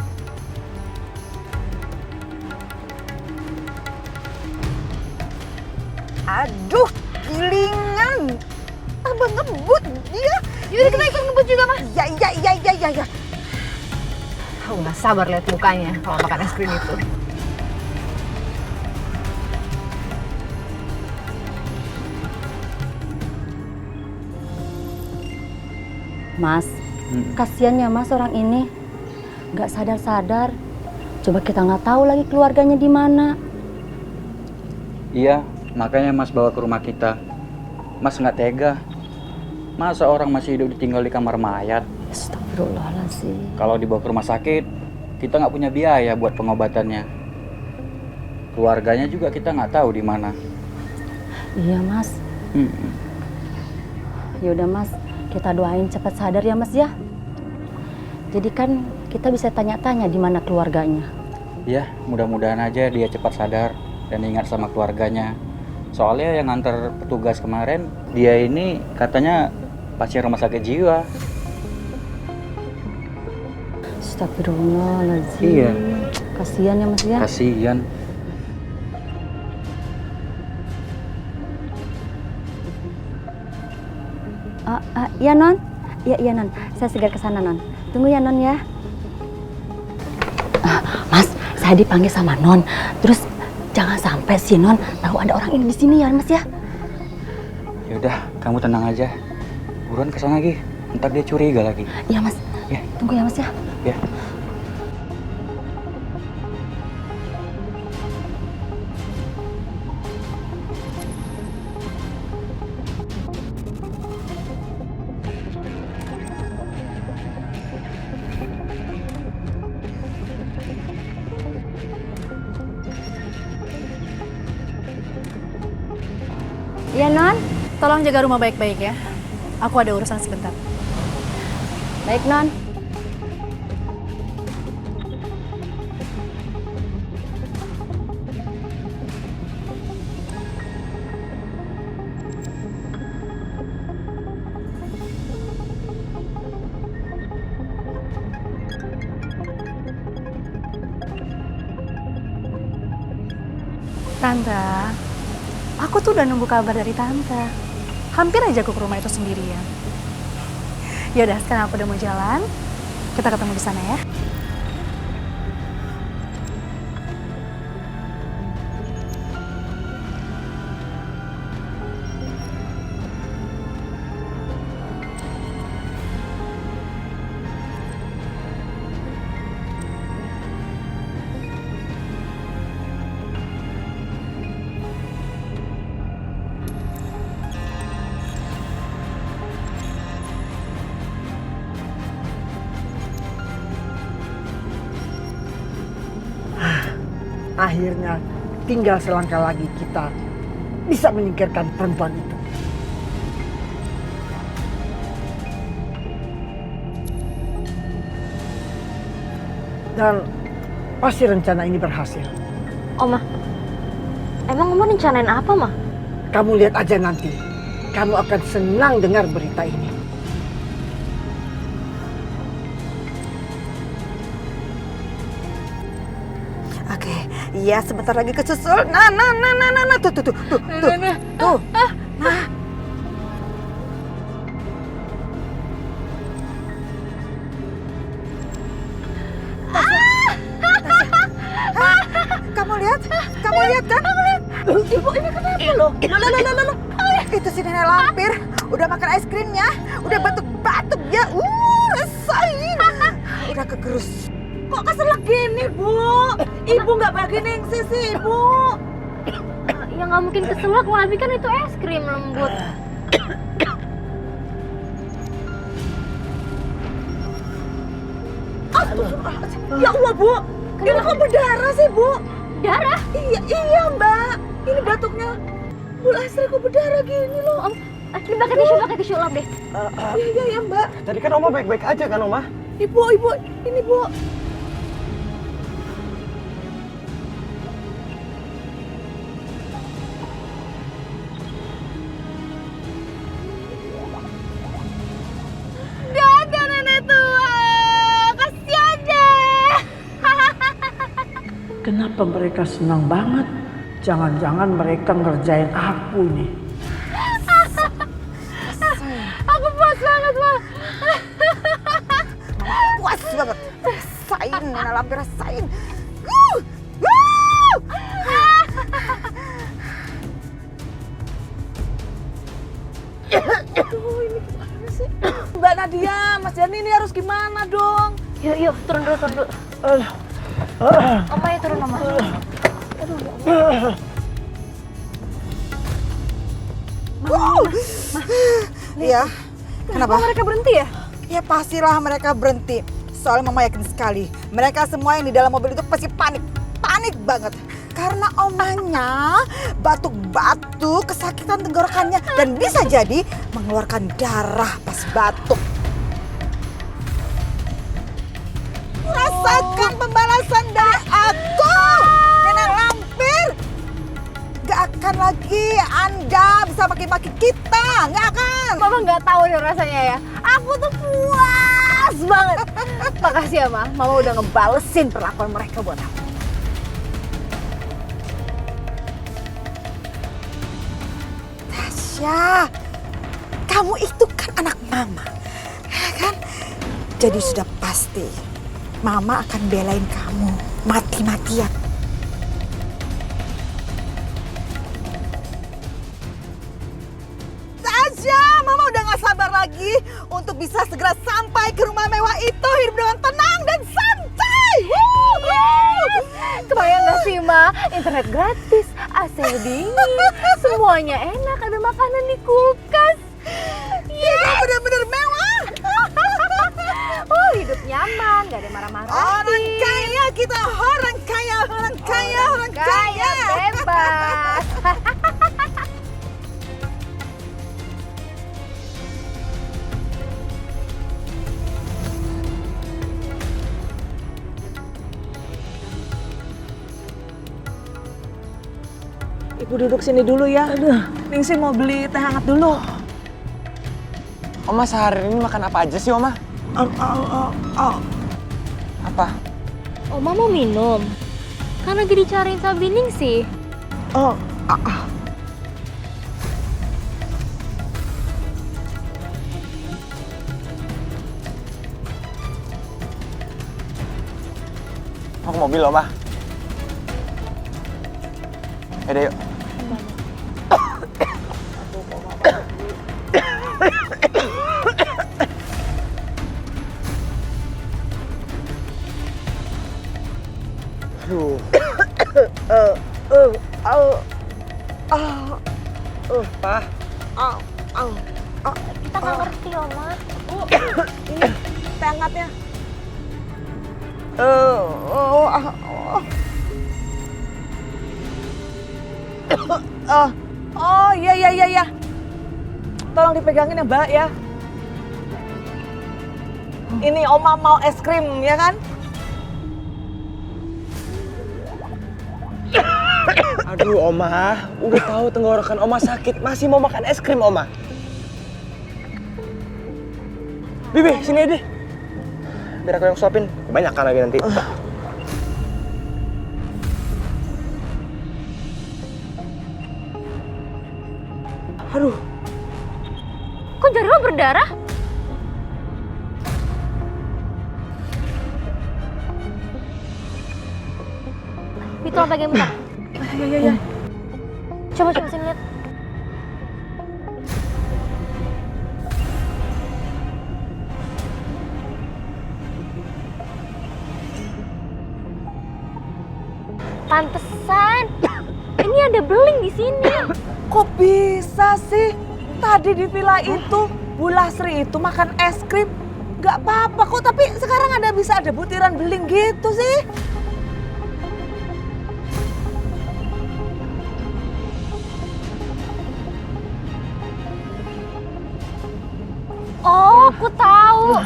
Aduh, gilingan. Abang ngebut dia. Yaudah kita ikut ngebut juga, Mah. Iya. Aku nggak sabar lihat mukanya kalau makan es krim itu. Mas, kasihan ya Mas orang ini. Nggak sadar-sadar. Coba kita nggak tahu lagi keluarganya di mana. Iya, makanya Mas bawa ke rumah kita. Mas nggak tega. Masa orang masih hidup ditinggal di kamar mayat? Astagfirullahaladzim. Kalau dibawa ke rumah sakit, kita nggak punya biaya buat pengobatannya. Keluarganya juga kita nggak tahu di mana. Iya Mas. Yaudah Mas, kita doain cepat sadar ya Mas ya. Jadi kan kita bisa tanya-tanya di mana keluarganya. Ya, mudah-mudahan aja dia cepat sadar dan ingat sama keluarganya. Soalnya yang nganter petugas kemarin, dia ini katanya pasien rumah sakit jiwa. Astagfirullahaladzim. Iya. Kasihan ya Mas ya. Kasihan. Iya Non. Iya Non. Saya segera ke sana Non. Tunggu ya Non ya. Mas, saya dipanggil sama Non. Terus jangan sampai si Non tahu ada orang ini di sini ya Mas ya. Yaudah, kamu tenang aja. Buruan kesana lagi. Ntar dia curiga lagi. Iya Mas. Ya. Tunggu ya Mas ya. Ya. Iya, Non. Tolong jaga rumah baik-baik ya. Aku ada urusan sebentar. Baik Non. Tante, aku tuh udah nunggu kabar dari Tante. Hampir aja aku ke rumah itu sendirian. Yaudah, sekarang aku udah mau jalan. Kita ketemu di sana ya. akhirnya tinggal selangkah lagi kita bisa menyingkirkan perempuan itu. Dan pasti rencana ini berhasil. Oma, emang Oma rencanain apa, Ma? Kamu lihat aja nanti. Kamu akan senang dengar berita ini. Oke, iya sebentar lagi kesusul. Nah, tuh. Tuh. Nah. Kamu lihat kan? Ibu, ini kenapa loh? Loh. Itu si nenek lampir udah makan es krimnya, udah batuk-batuk ya. Rasain. Udah kegerus. Kok keselak gini, Bu? Ibu nggak bagi ningsih sih, Ibu. Ya nggak mungkin keselak, Abi kan itu es krim lembut. Ya Allah, Bu. Ini kok berdarah sih, Bu? Darah? Iya, Mbak. Ini batuknya Bu Lastri kok berdarah gini loh. Ini pakai tisu lap deh. Iya, Mbak. Tadi kan Oma baik-baik aja kan Oma? Ibu, ini Bu. Dadah nenek tua, kasihan deh. Kenapa mereka senang banget? Jangan-jangan mereka ngerjain aku nih. Aku puas banget, Ma. Puas banget. Rasain, nenek lampir rasain. Mbak Nadia, Mas Jani ini harus gimana dong? Yuk, turun dulu. Oma ya turun, Oma. Iya. Kenapa mereka berhenti ya? Ya pastilah mereka berhenti. Soalnya Mama yakin sekali mereka semua yang di dalam mobil itu pasti panik banget. Karena omanya batuk-batuk, kesakitan tenggorokannya dan bisa jadi mengeluarkan darah pas batuk. Rasakan pembalasan dari aku, nenek lampir. Gak akan lagi Anda bisa maki-maki kita, gak akan. Mama nggak tahu nih rasanya ya. Aku tuh puas banget. Makasih ya, Ma. Mama udah ngebalesin perlakuan mereka buat aku. Tasya, kamu itu kan anak Mama, ya kan? Jadi sudah pasti Mama akan belain kamu mati-matian. Tasya, Mama udah gak sabar lagi untuk bisa segera sampai ke rumah mewah itu, hidup dengan tenang dan santai. Kebayang gak sih, Ma? Internet gratis, AC dingin, semuanya enak, ada makanan di kulkas. Itu benar-benar mewah. Hidup nyaman, gak ada marah-marah. Orang kaya kita, orang kaya. Bebas. Ibu duduk sini dulu ya. Ningsih mau beli teh hangat dulu. Oma sehari ini makan apa aja sih Oma? Apa? Oma mau minum? Kan lagi dicariin sama Bining sih. Mau ke mobil Oma? Yaudah yuk. Pa. Kita nggak ngerti, Oma. Ini teh hangatnya. Oh iya. Tolong dipegangin ya Mbak ya. Ini Oma mau es krim ya kan? Aduh Oma, udah tahu tenggorokan Oma sakit, masih mau makan es krim Oma. Bibi, sini deh. Biar aku yang suapin, kebanyakan lagi nanti. Aduh. Kok jari lo berdarah? Tolong pegang bentar. Iya. Coba sini lihat. Pantesan. Ini ada beling di sini. Kok bisa sih? Tadi di villa itu Bu Lasri itu makan es krim nggak apa-apa kok, tapi sekarang bisa ada butiran beling gitu sih. Oh, aku tahu.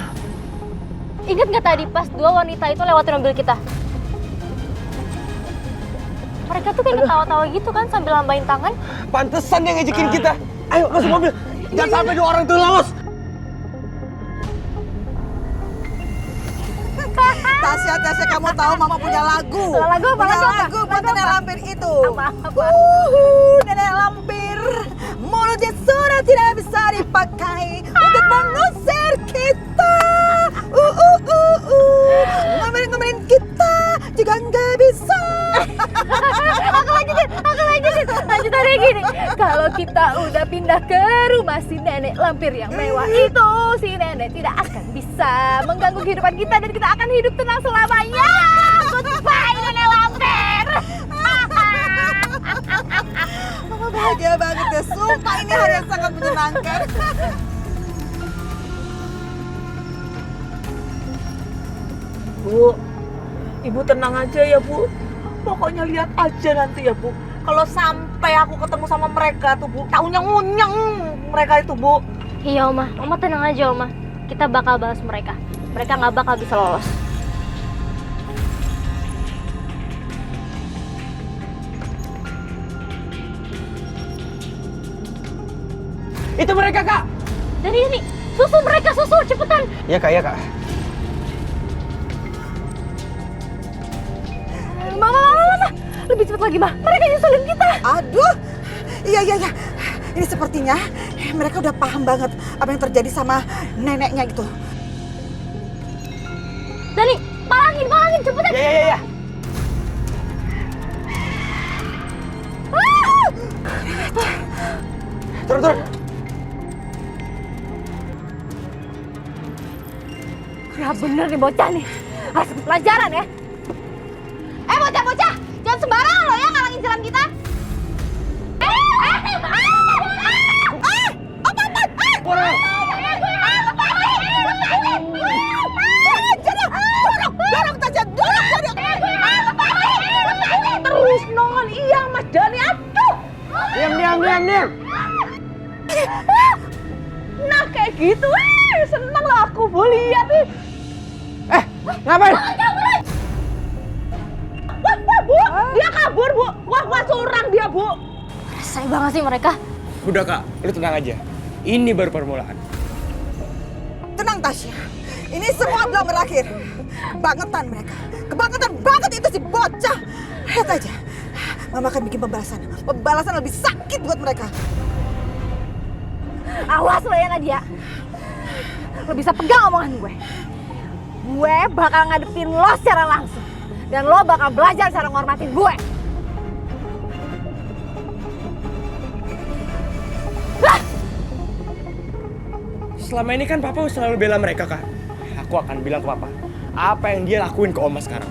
Ingat nggak tadi pas dua wanita itu lewatin mobil kita? Mereka tuh kayak ketawa-tawa gitu kan sambil lambain tangan. Pantesan dia ngejekin kita. Ayo masuk mobil. Jangan sampai dua orang itu lolos. Tasya, kamu tahu Mama punya lagu. Lagu apa? Lagu buat Nenek Lampir itu. Apa? Nenek Lampir. Mulutnya sudah tidak bisa dipakai untuk mengusir kita. Ngomelin kita juga nggak bisa. Aku lanjutin. Lanjutannya gini. Kalau kita udah pindah ke rumah si Nenek Lampir yang mewah itu, si Nenek tidak akan bisa mengganggu kehidupan kita dan kita akan hidup tenang selamanya. Goodbye Nenek Lampir. Mama bahagia banget ya. Sumpah ini hari yang sangat menyenangkan. Bu, Ibu tenang aja ya Bu. Pokoknya lihat aja nanti ya Bu. Kalau sampai aku ketemu sama mereka tuh Bu, taunya ngunyeng mereka itu Bu. Iya Oma, Oma tenang aja Oma. Kita bakal balas mereka. Mereka nggak bakal bisa lolos. Itu mereka Kak. Dari ini, susul mereka, susul cepetan. Iya Kak. Mama. Lebih cepat lagi, Ma. Mereka nyusulin kita. Aduh. Iya. Ini sepertinya mereka udah paham banget apa yang terjadi sama neneknya itu. Dani, palangin, cepetan. Iya. Turun. Ya bener nih bocah nih. Harus dapat pelajaran ya. Bocah, jangan sembarangan lo ya ngalangin jalan kita. Dorong Tasya, dorong. Terus nongol, iya Mas Dani, aduh. Diam. Nah kayak gitu, seneng lah aku Bu lihat nih. Ngapain? Wah Bu, dia kabur Bu. Wah curang dia Bu. Resah banget sih mereka. Udah Kak, lu tenang aja. Ini baru permulaan. Tenang Tasya, ini semua belum berakhir. Kebangetan mereka, kebangetan banget itu si bocah. Lihat aja, Mama akan bikin pembalasan lebih sakit buat mereka. Awas lo ya Nadia. Lo bisa pegang omongan gue. Gue bakal ngadepin lo secara langsung. Dan lo bakal belajar cara ngormatin gue. Selama ini kan Papa selalu bela mereka, Kak. Aku akan bilang ke Papa apa yang dia lakuin ke Oma sekarang.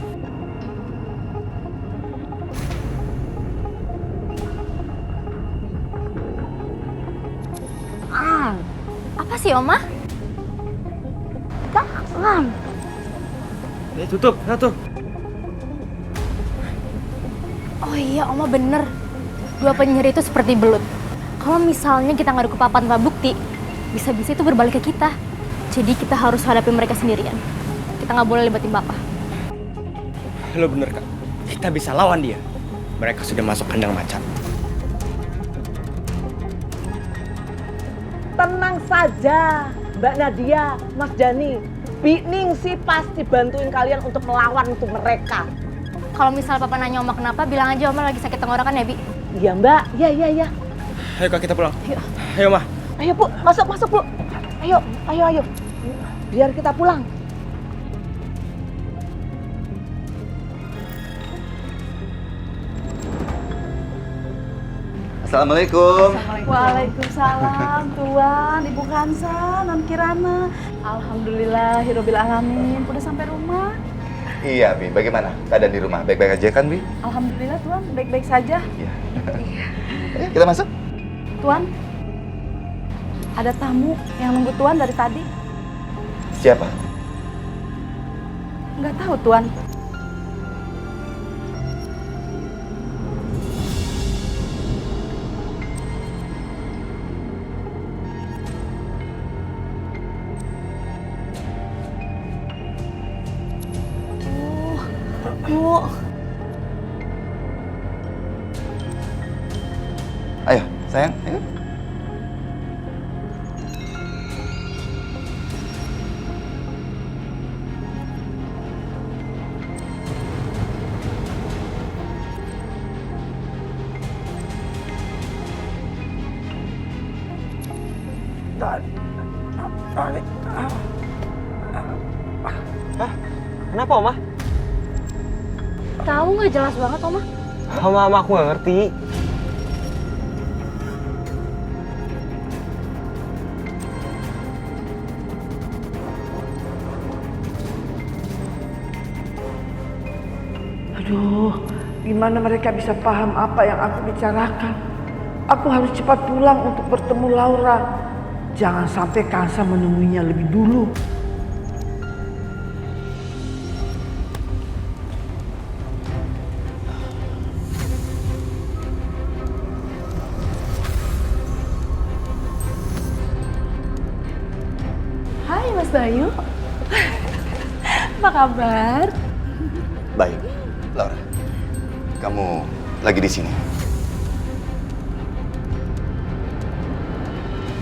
Apa sih Oma? Tangan. Tutup, satu. Oh iya Oma bener. Dua penyihir itu seperti belut. Kalau misalnya kita ngadu ke papa tanpa bukti, bisa-bisa itu berbalik ke kita. Jadi kita harus hadapi mereka sendirian. Kita nggak boleh libatin papa. Lo bener Kak, kita bisa lawan dia. Mereka sudah masuk kandang macan. Tenang saja, Mbak Nadia, Mas Jani. Bining sih pasti bantuin kalian untuk melawan untuk mereka. Kalau misal papa nanya Oma kenapa, bilang aja Oma lagi sakit tenggorokan ya, Bi. Iya Mbak, iya. Ayo Kak, kita pulang. Ayo. Ayo Ma. Ayo Bu, masuk Bu. Ayo. Biar kita pulang. Assalamualaikum. Waalaikumsalam, Tuan, Ibu Kansa, Non Kirana. Alhamdulillah, Hirobil Alamin. Udah sampai rumah? Iya, Bi. Bagaimana keadaan di rumah? Baik-baik aja kan, Bi? Alhamdulillah, Tuan. Baik-baik saja. Iya. Ayo, kita masuk. Tuan, ada tamu yang nunggu Tuan dari tadi. Siapa? Nggak tahu, Tuan. Bu. Ayo, sayang. Ayo. Kenapa Oma? Tahu nggak jelas banget, Oma. Oma aku nggak ngerti. Aduh, gimana mereka bisa paham apa yang aku bicarakan? Aku harus cepat pulang untuk bertemu Laura. Jangan sampai Kansa menemuinya lebih dulu. Hai Mas Bayu. Apa kabar? Baik, Laura. Kamu lagi di sini.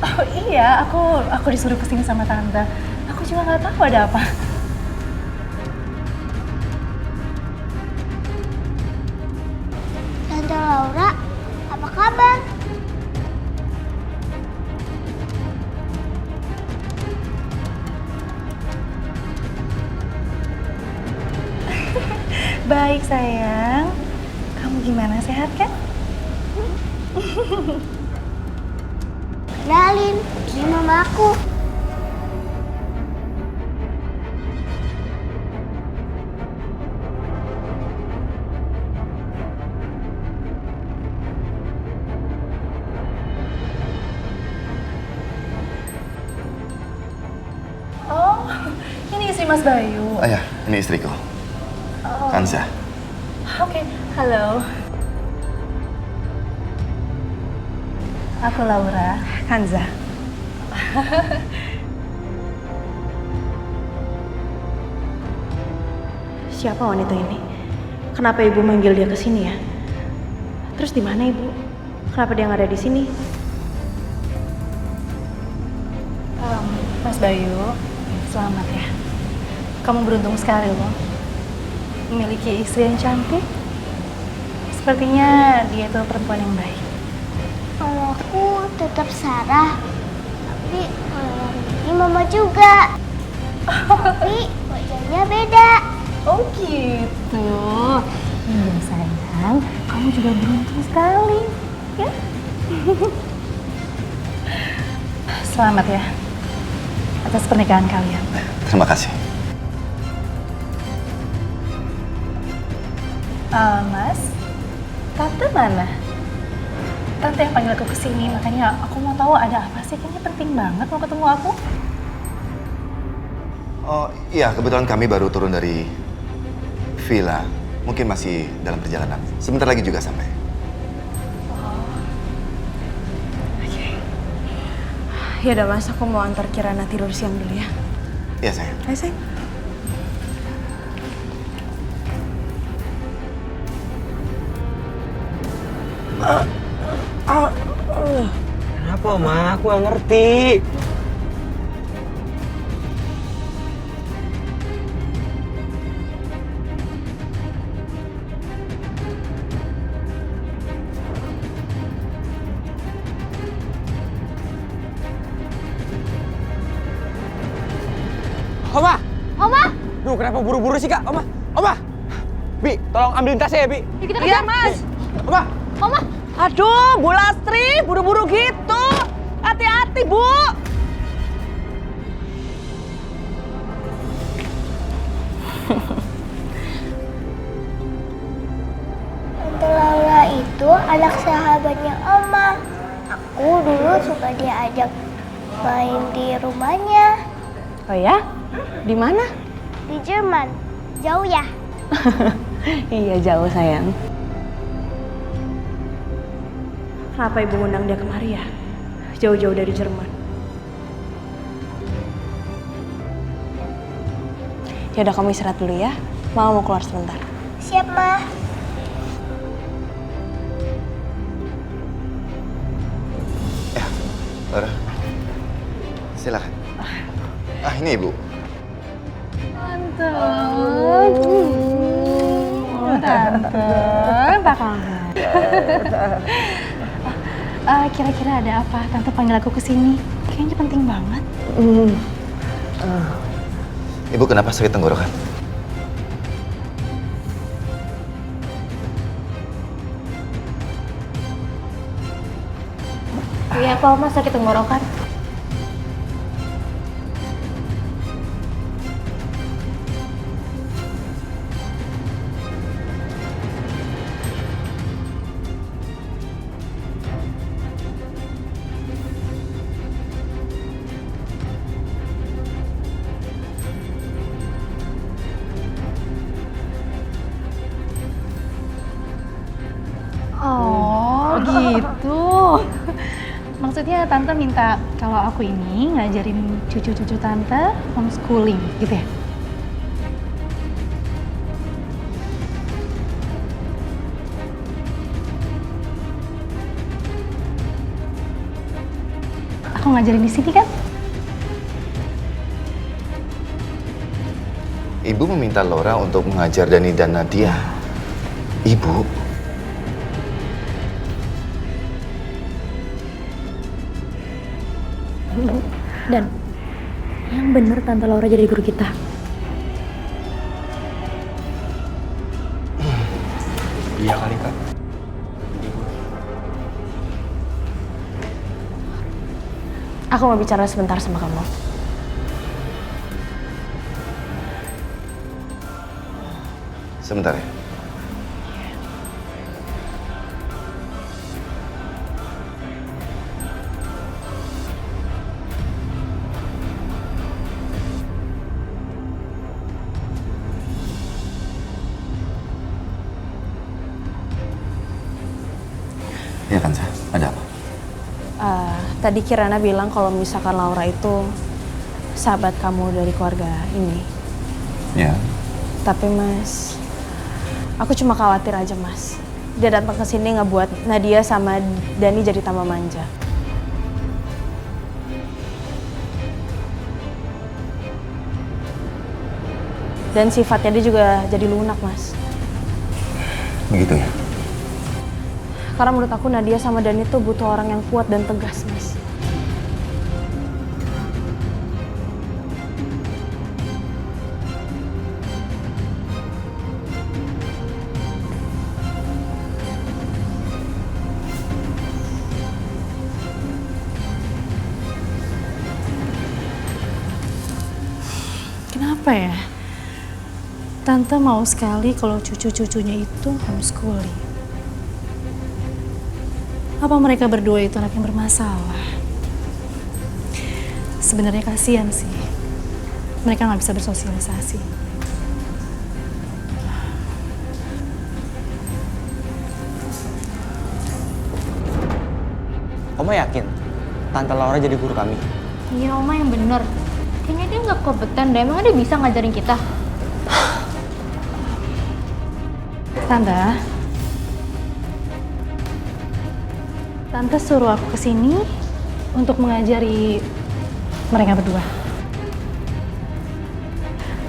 Oh iya, aku disuruh kesini sama tante. Aku juga nggak tahu ada apa. Tante Laura, apa kabar? Baik sayang. Kamu gimana, sehat kan? Kenalin, ini mama aku. Oh, ini istri Mas Bayu. Ayah, ini istriku. Kansa. Oke, halo. Aku Laura. Kanza. Siapa wanita ini? Kenapa ibu manggil dia ke sini ya? Terus di mana ibu? Kenapa dia nggak ada di sini? Mas Bayu, selamat ya. Kamu beruntung sekali loh. Memiliki istri yang cantik. Sepertinya dia itu perempuan yang baik. Kalau aku tetap Sarah, tapi kalau ini mama juga. Tapi wajahnya beda. Oh gitu. Iya sayang, kamu juga beruntung sekali. Ya? Selamat ya atas pernikahan kalian. Terima kasih. Mas, tante mana? Tante yang panggil aku kesini, makanya aku mau tahu ada apa sih. Kayaknya penting banget mau ketemu aku. Oh iya, kebetulan kami baru turun dari villa. Mungkin masih dalam perjalanan. Sebentar lagi juga sampai. Ya udah Mas, aku mau antar Kirana tidur siang dulu ya. Iya sayang. Ayo sayang. Kenapa, Ma? Aku nggak ngerti. Oma! Oma! Duh, kenapa buru-buru sih, Kak? Oma! Oma! Bi, tolong ambilin tasnya ya, Bi. Iya, Mas. Oma! Oma! Aduh, Bu Lastri, buru-buru gitu. Hati-hati, Bu. Tante Laura itu anak sahabatnya Oma. Aku dulu suka diajak main di rumahnya. Oh ya? Di mana? Di Jerman. Jauh ya? Iya jauh sayang. Kenapa ibu ngundang dia kemari ya? Jauh-jauh dari Jerman. Ya udah kamu istirahat dulu ya. Mama mau keluar sebentar. Siap, Ma. Laura, silakan. Ini Ibu. Tante. Tante, apa kabar? Kira-kira ada apa? Tante panggil aku ke sini. Kayaknya penting banget. Ibu kenapa sakit tenggorokan? Iya, Pak Oma sakit tenggorokan. Oh, gitu. Maksudnya Tante minta kalau aku ini ngajarin cucu-cucu Tante homeschooling, gitu ya? Aku ngajarin di sini kan? Ibu meminta Laura untuk mengajar Dani dan Nadia. Ibu? Dan yang bener Tante Laura jadi guru kita. Iya kali, Kak. Aku mau bicara sebentar sama kamu. Sebentar ya. Ya kan, Sa? Ada apa? Tadi Kirana bilang kalau misalkan Laura itu sahabat kamu dari keluarga ini. Ya. Tapi Mas, aku cuma khawatir aja Mas. Dia datang ke sini ngebuat Nadia sama Dani jadi tambah manja. Dan sifatnya dia juga jadi lunak Mas. Begitu ya? Karena menurut aku Nadia sama Dani tuh butuh orang yang kuat dan tegas Mas. Kenapa ya? Tante mau sekali kalau cucu-cucunya itu homeschooling. Apa mereka berdua itu anak yang bermasalah? Sebenarnya kasihan sih. Mereka nggak bisa bersosialisasi. Oma yakin? Tante Laura jadi guru kami. Iya Oma yang bener. Kayaknya dia nggak kompeten deh. Emang dia bisa ngajarin kita? Tante suruh aku kesini untuk mengajari mereka berdua.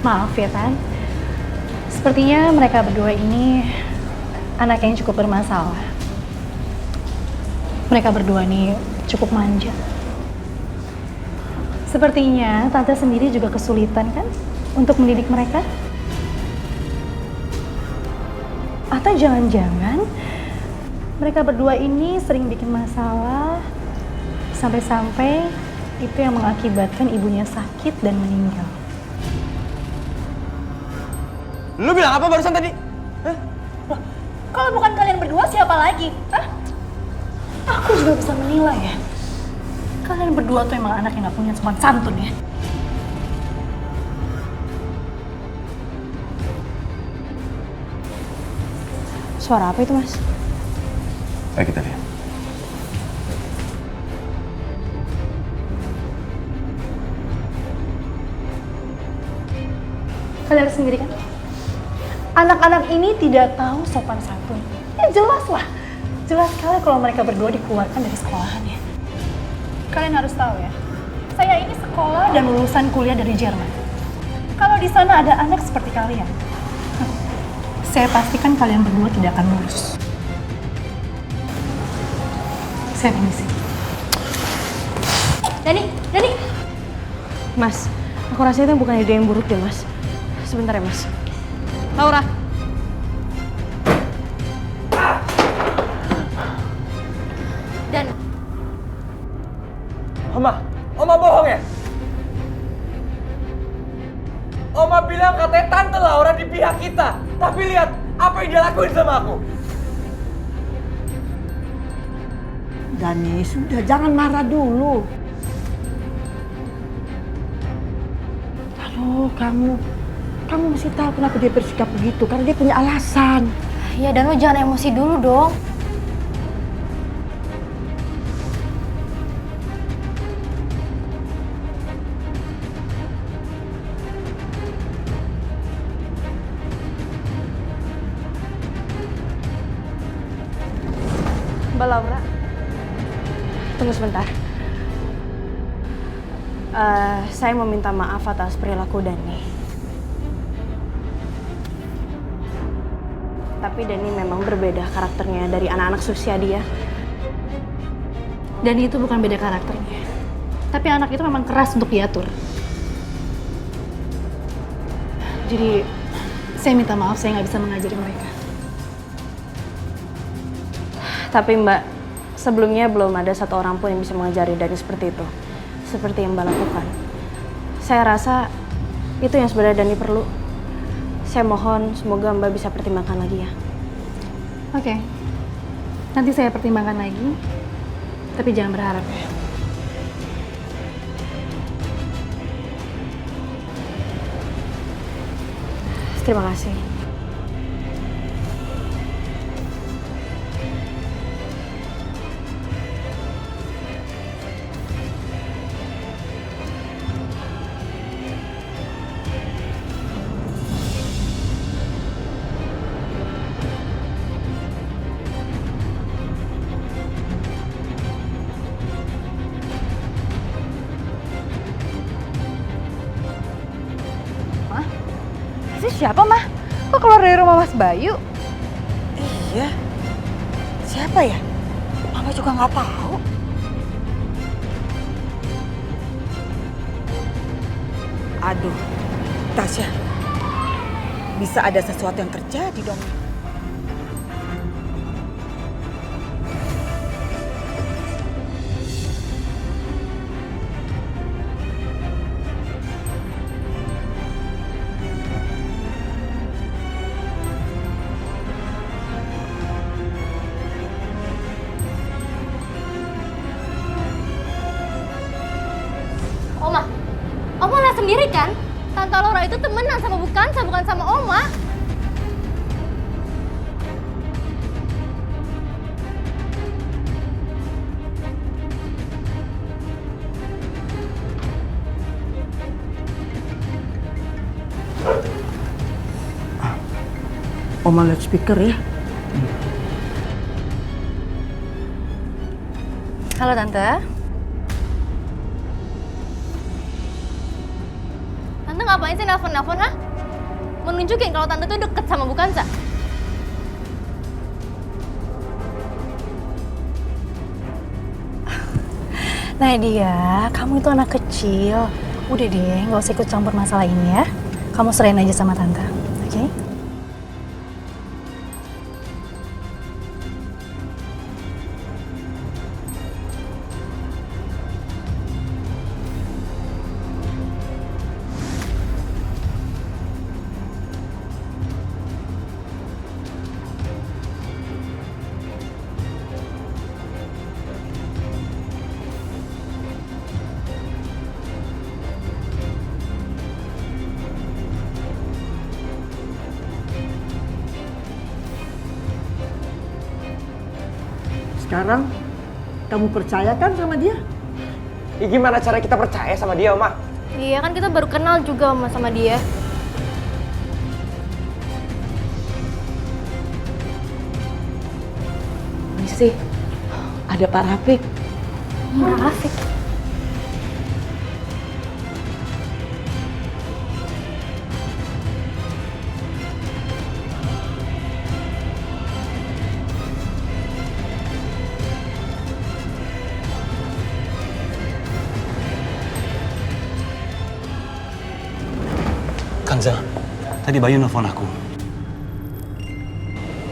Maaf ya Tan, sepertinya mereka berdua ini anak yang cukup bermasalah. Mereka berdua ini cukup manja. Sepertinya Tante sendiri juga kesulitan kan untuk mendidik mereka? Atau jangan-jangan mereka berdua ini sering bikin masalah sampai-sampai itu yang mengakibatkan ibunya sakit dan meninggal. Lu bilang apa barusan tadi? Hah? Kalau bukan kalian berdua, siapa lagi? Hah? Aku juga bisa menilai ya. Kalian berdua tuh emang anak yang gak punya sopan santun ya. Suara apa itu, Mas? Ayo kita lihat. Kalian sendiri kan? Anak-anak ini tidak tahu sopan santun. Ya jelas lah. Jelas sekali kalau mereka berdua dikeluarkan dari sekolahannya. Kalian harus tahu ya, saya ini sekolah dan lulusan kuliah dari Jerman. Kalau di sana ada anak seperti kalian, saya pastikan kalian berdua tidak akan lulus. Saya permisi. Dani. Mas, aku rasa itu bukan ide yang buruk deh, Mas. Sebentar ya, Mas. Laura. Dan Oma bohong ya? Oma bilang katanya Tante Laura di pihak kita. Tapi lihat apa yang dia lakuin sama aku. Dani, sudah jangan marah dulu. Aduh, kamu mesti tahu kenapa dia bersikap begitu. Karena dia punya alasan. ya Dan lo jangan emosi dulu dong. Mbak Laura, tunggu sebentar. Saya mau minta maaf atas perilaku Dani. Tapi Dani memang berbeda karakternya dari anak-anak seusia dia. Dani itu bukan beda karakternya. Tapi anak itu memang keras untuk diatur. Jadi, saya minta maaf saya nggak bisa mengajari mereka. Tapi Mbak, sebelumnya belum ada satu orang pun yang bisa mengajari Dani seperti itu. Seperti yang Mbak lakukan. Saya rasa itu yang sebenarnya Dani perlu. Saya mohon semoga Mbak bisa pertimbangkan lagi ya. Oke. Nanti saya pertimbangkan lagi. Tapi jangan berharap ya. Terima kasih. Siapa, Mah? Kok keluar dari rumah Mas Bayu? Iya. Siapa ya? Mama juga nggak tahu. Aduh, Tasya. Bisa ada sesuatu yang terjadi dong. Oma lihat sendiri kan? Tante Laura itu temenan sama bukan sama Oma. Oma lihat speaker ya. Halo Tante. Tante ngapain sih nelfon-nelfon, ha? Mau nunjukin kalau Tante tuh deket sama Bukansa? Nadia, kamu itu anak kecil. Udah deh, nggak usah ikut campur masalah ini ya. Kamu serahin aja sama Tante, oke? Sekarang kamu percaya kan sama dia? Ya, gimana cara kita percaya sama dia, Oma? Iya kan kita baru kenal juga sama dia. Misi, ada Pak Rafiq. Rafiq. Kanza, tadi Bayu nelfon aku.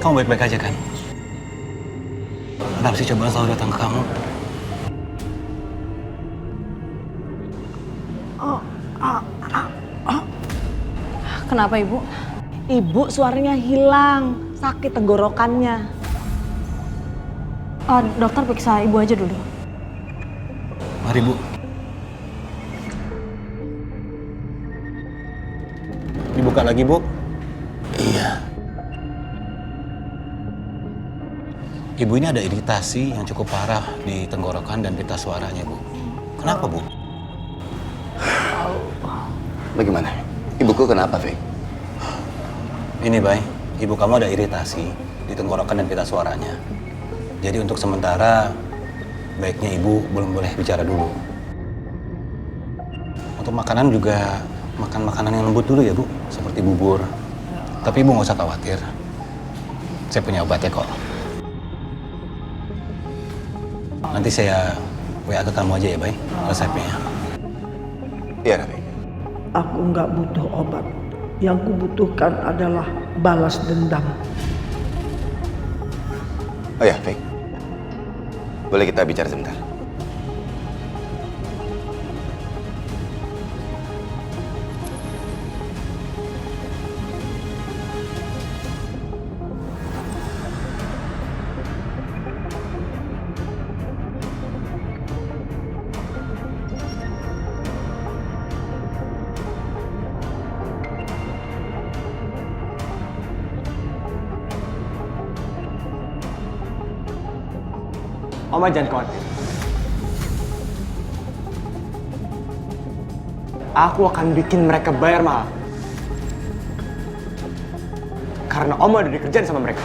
Kamu baik-baik aja kan? Kenapa sih coba selalu datang ke kamu? Kenapa Ibu? Ibu suaranya hilang, sakit tenggorokannya. Dokter periksa Ibu aja dulu. Mari, Bu. Dibuka lagi, Bu. Iya. Ibu ini ada iritasi yang cukup parah di tenggorokan dan pita suaranya, Bu. Kenapa, Bu? Bagaimana? Ibuku kenapa, Fik? Ini, Bay. Ibu kamu ada iritasi di tenggorokan dan pita suaranya. Jadi untuk sementara, baiknya Ibu belum boleh bicara dulu. Untuk makanan juga makan makanan yang lembut dulu ya, Bu. Seperti bubur. Tapi Ibu nggak usah khawatir. Saya punya obatnya kok. Nanti saya WA ke kamu aja ya, Bay, resepnya. Iya, Rafi. Aku nggak butuh obat. Yang kubutuhkan adalah balas dendam. Oh ya, Fik. Boleh kita bicara sebentar? Oma jangan khawatir. Aku akan bikin mereka bayar mahal. Karena Oma udah dikerjain sama mereka.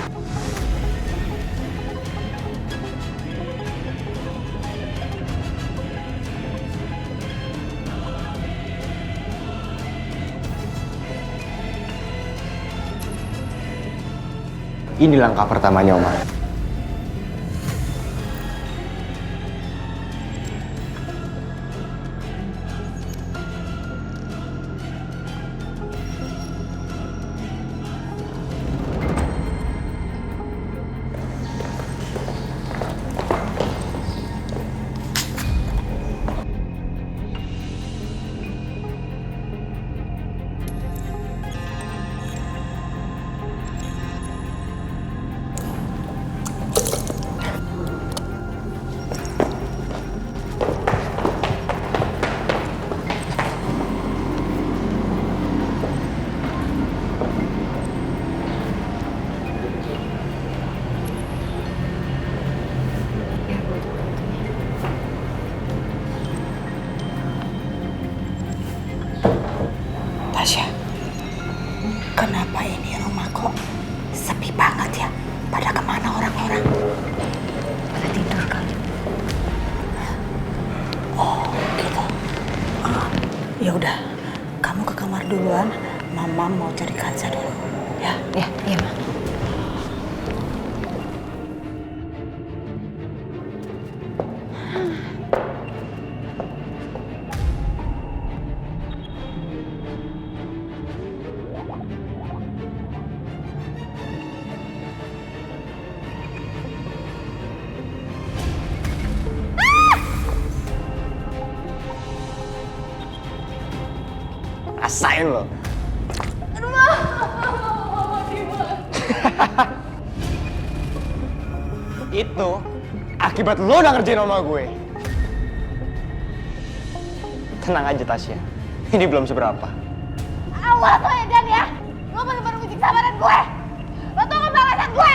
Ini langkah pertamanya, Oma. Tasya, kenapa ini rumah kok Sepi banget ya. Pada kemana orang-orang? Pada tidur kali. Oh, gitu. Ya udah, kamu ke kamar duluan. Mama mau cari Kansa dulu. Ya, Iya, Ma. Rasain lo. Itu akibat lo udah ngerjain sama gue. Tenang aja Tasya, ini belum seberapa. Awas lo ya Dan ya. Lo masih baru uji kesabaran gue. Lo tau gak balasan gue?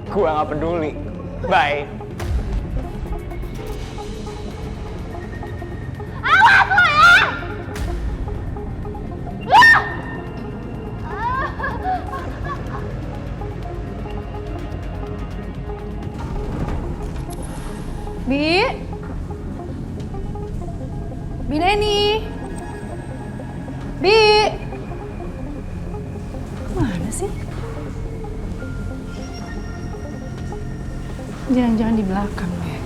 Gue gak peduli. Bye. Awas lo ya. Bi Neni. Bi. Kemana sih? Jangan-jangan di belakang deh.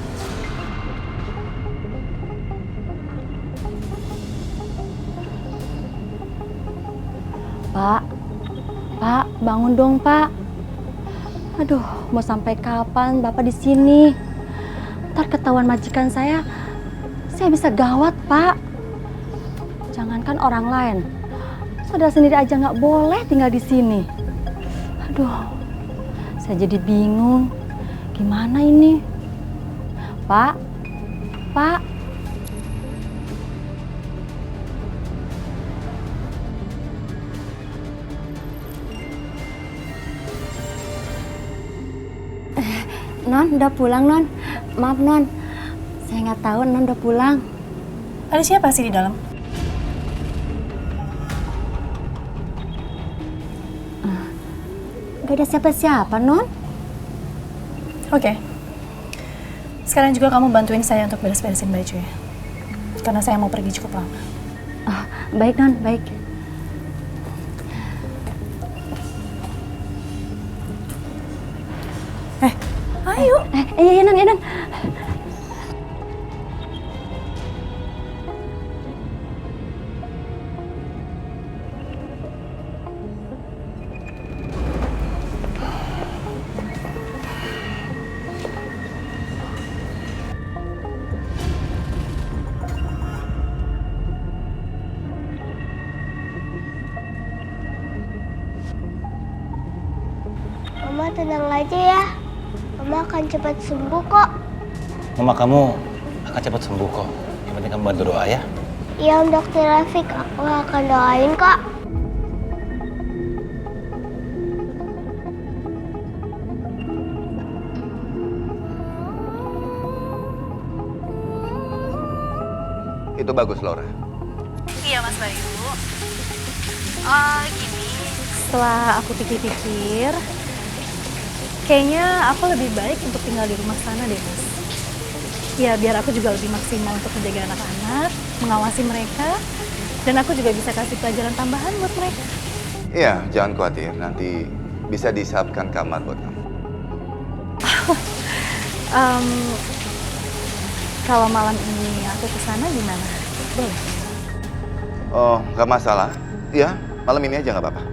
Pak, bangun dong, Pak. Aduh, mau sampai kapan Bapak di sini? Ntar ketahuan majikan saya bisa gawat, Pak. Jangankan orang lain, saudara sendiri aja nggak boleh tinggal di sini. Aduh, saya jadi bingung. Gimana ini? Pak. Non, udah pulang, Non. Maaf, Non. Saya nggak tahu Non udah pulang. Ada siapa sih di dalam? Gak ada siapa-siapa, Non. Oke. Sekarang juga kamu bantuin saya untuk beres-beresin baju ya. Karena saya mau pergi cukup lama. Baik, Non. Baik. Ayo. Iya, Non. Mama tenang aja ya. Mama akan cepat sembuh kok. Mama kamu akan cepat sembuh kok. Yang penting kamu bantu doa ya. Iya Om Dokter Rafiq, aku akan doain kok. Itu bagus, Laura. Iya, Mas Bayu. Gini, setelah aku pikir-pikir, kayaknya aku lebih baik untuk tinggal di rumah sana deh, Mas. Ya, biar aku juga lebih maksimal untuk menjaga anak-anak, mengawasi mereka, dan aku juga bisa kasih pelajaran tambahan buat mereka. Iya, jangan khawatir. Nanti bisa disiapkan kamar buat kamu. Kalau malam ini aku ke sana gimana? Boleh? Oh, nggak masalah. Iya, malam ini aja nggak apa-apa.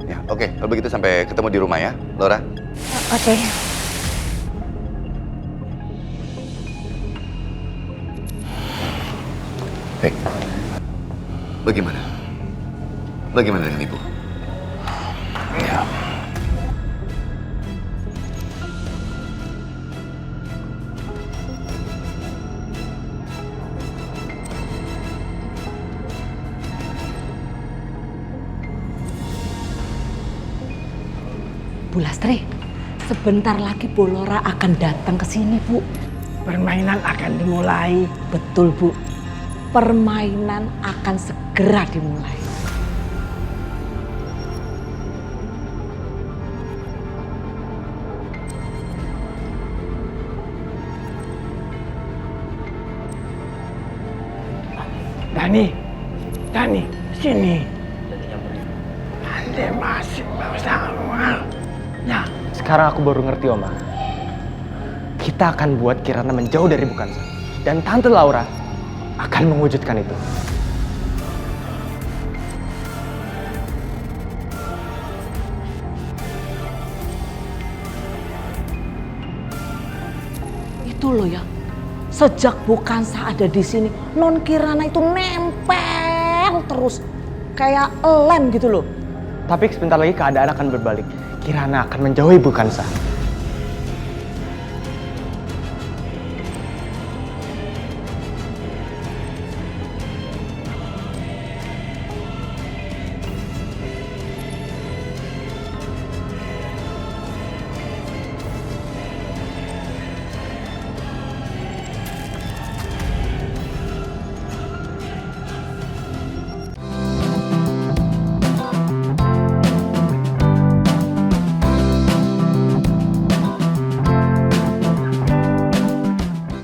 Ya, oke. Kalau begitu sampai ketemu di rumah ya, Laura. Oke. Hei, bagaimana? Bagaimana dengan ibu? Ya. Bu Lastri, Sebentar lagi Bolora akan datang ke sini, Bu. Permainan akan dimulai. Betul, Bu. Permainan akan segera dimulai. Dani, sini. Ande masih mau sama. Ya, sekarang aku baru ngerti, Oma. Kita akan buat Kirana menjauh dari Bukansa. Dan Tante Laura akan mewujudkan itu. Itu loh ya. Sejak Bukansa ada di sini, Non Kirana itu nempel terus kayak lem gitu loh. Tapi sebentar lagi keadaan akan berbalik. Kirana akan menjauhi Bukansa.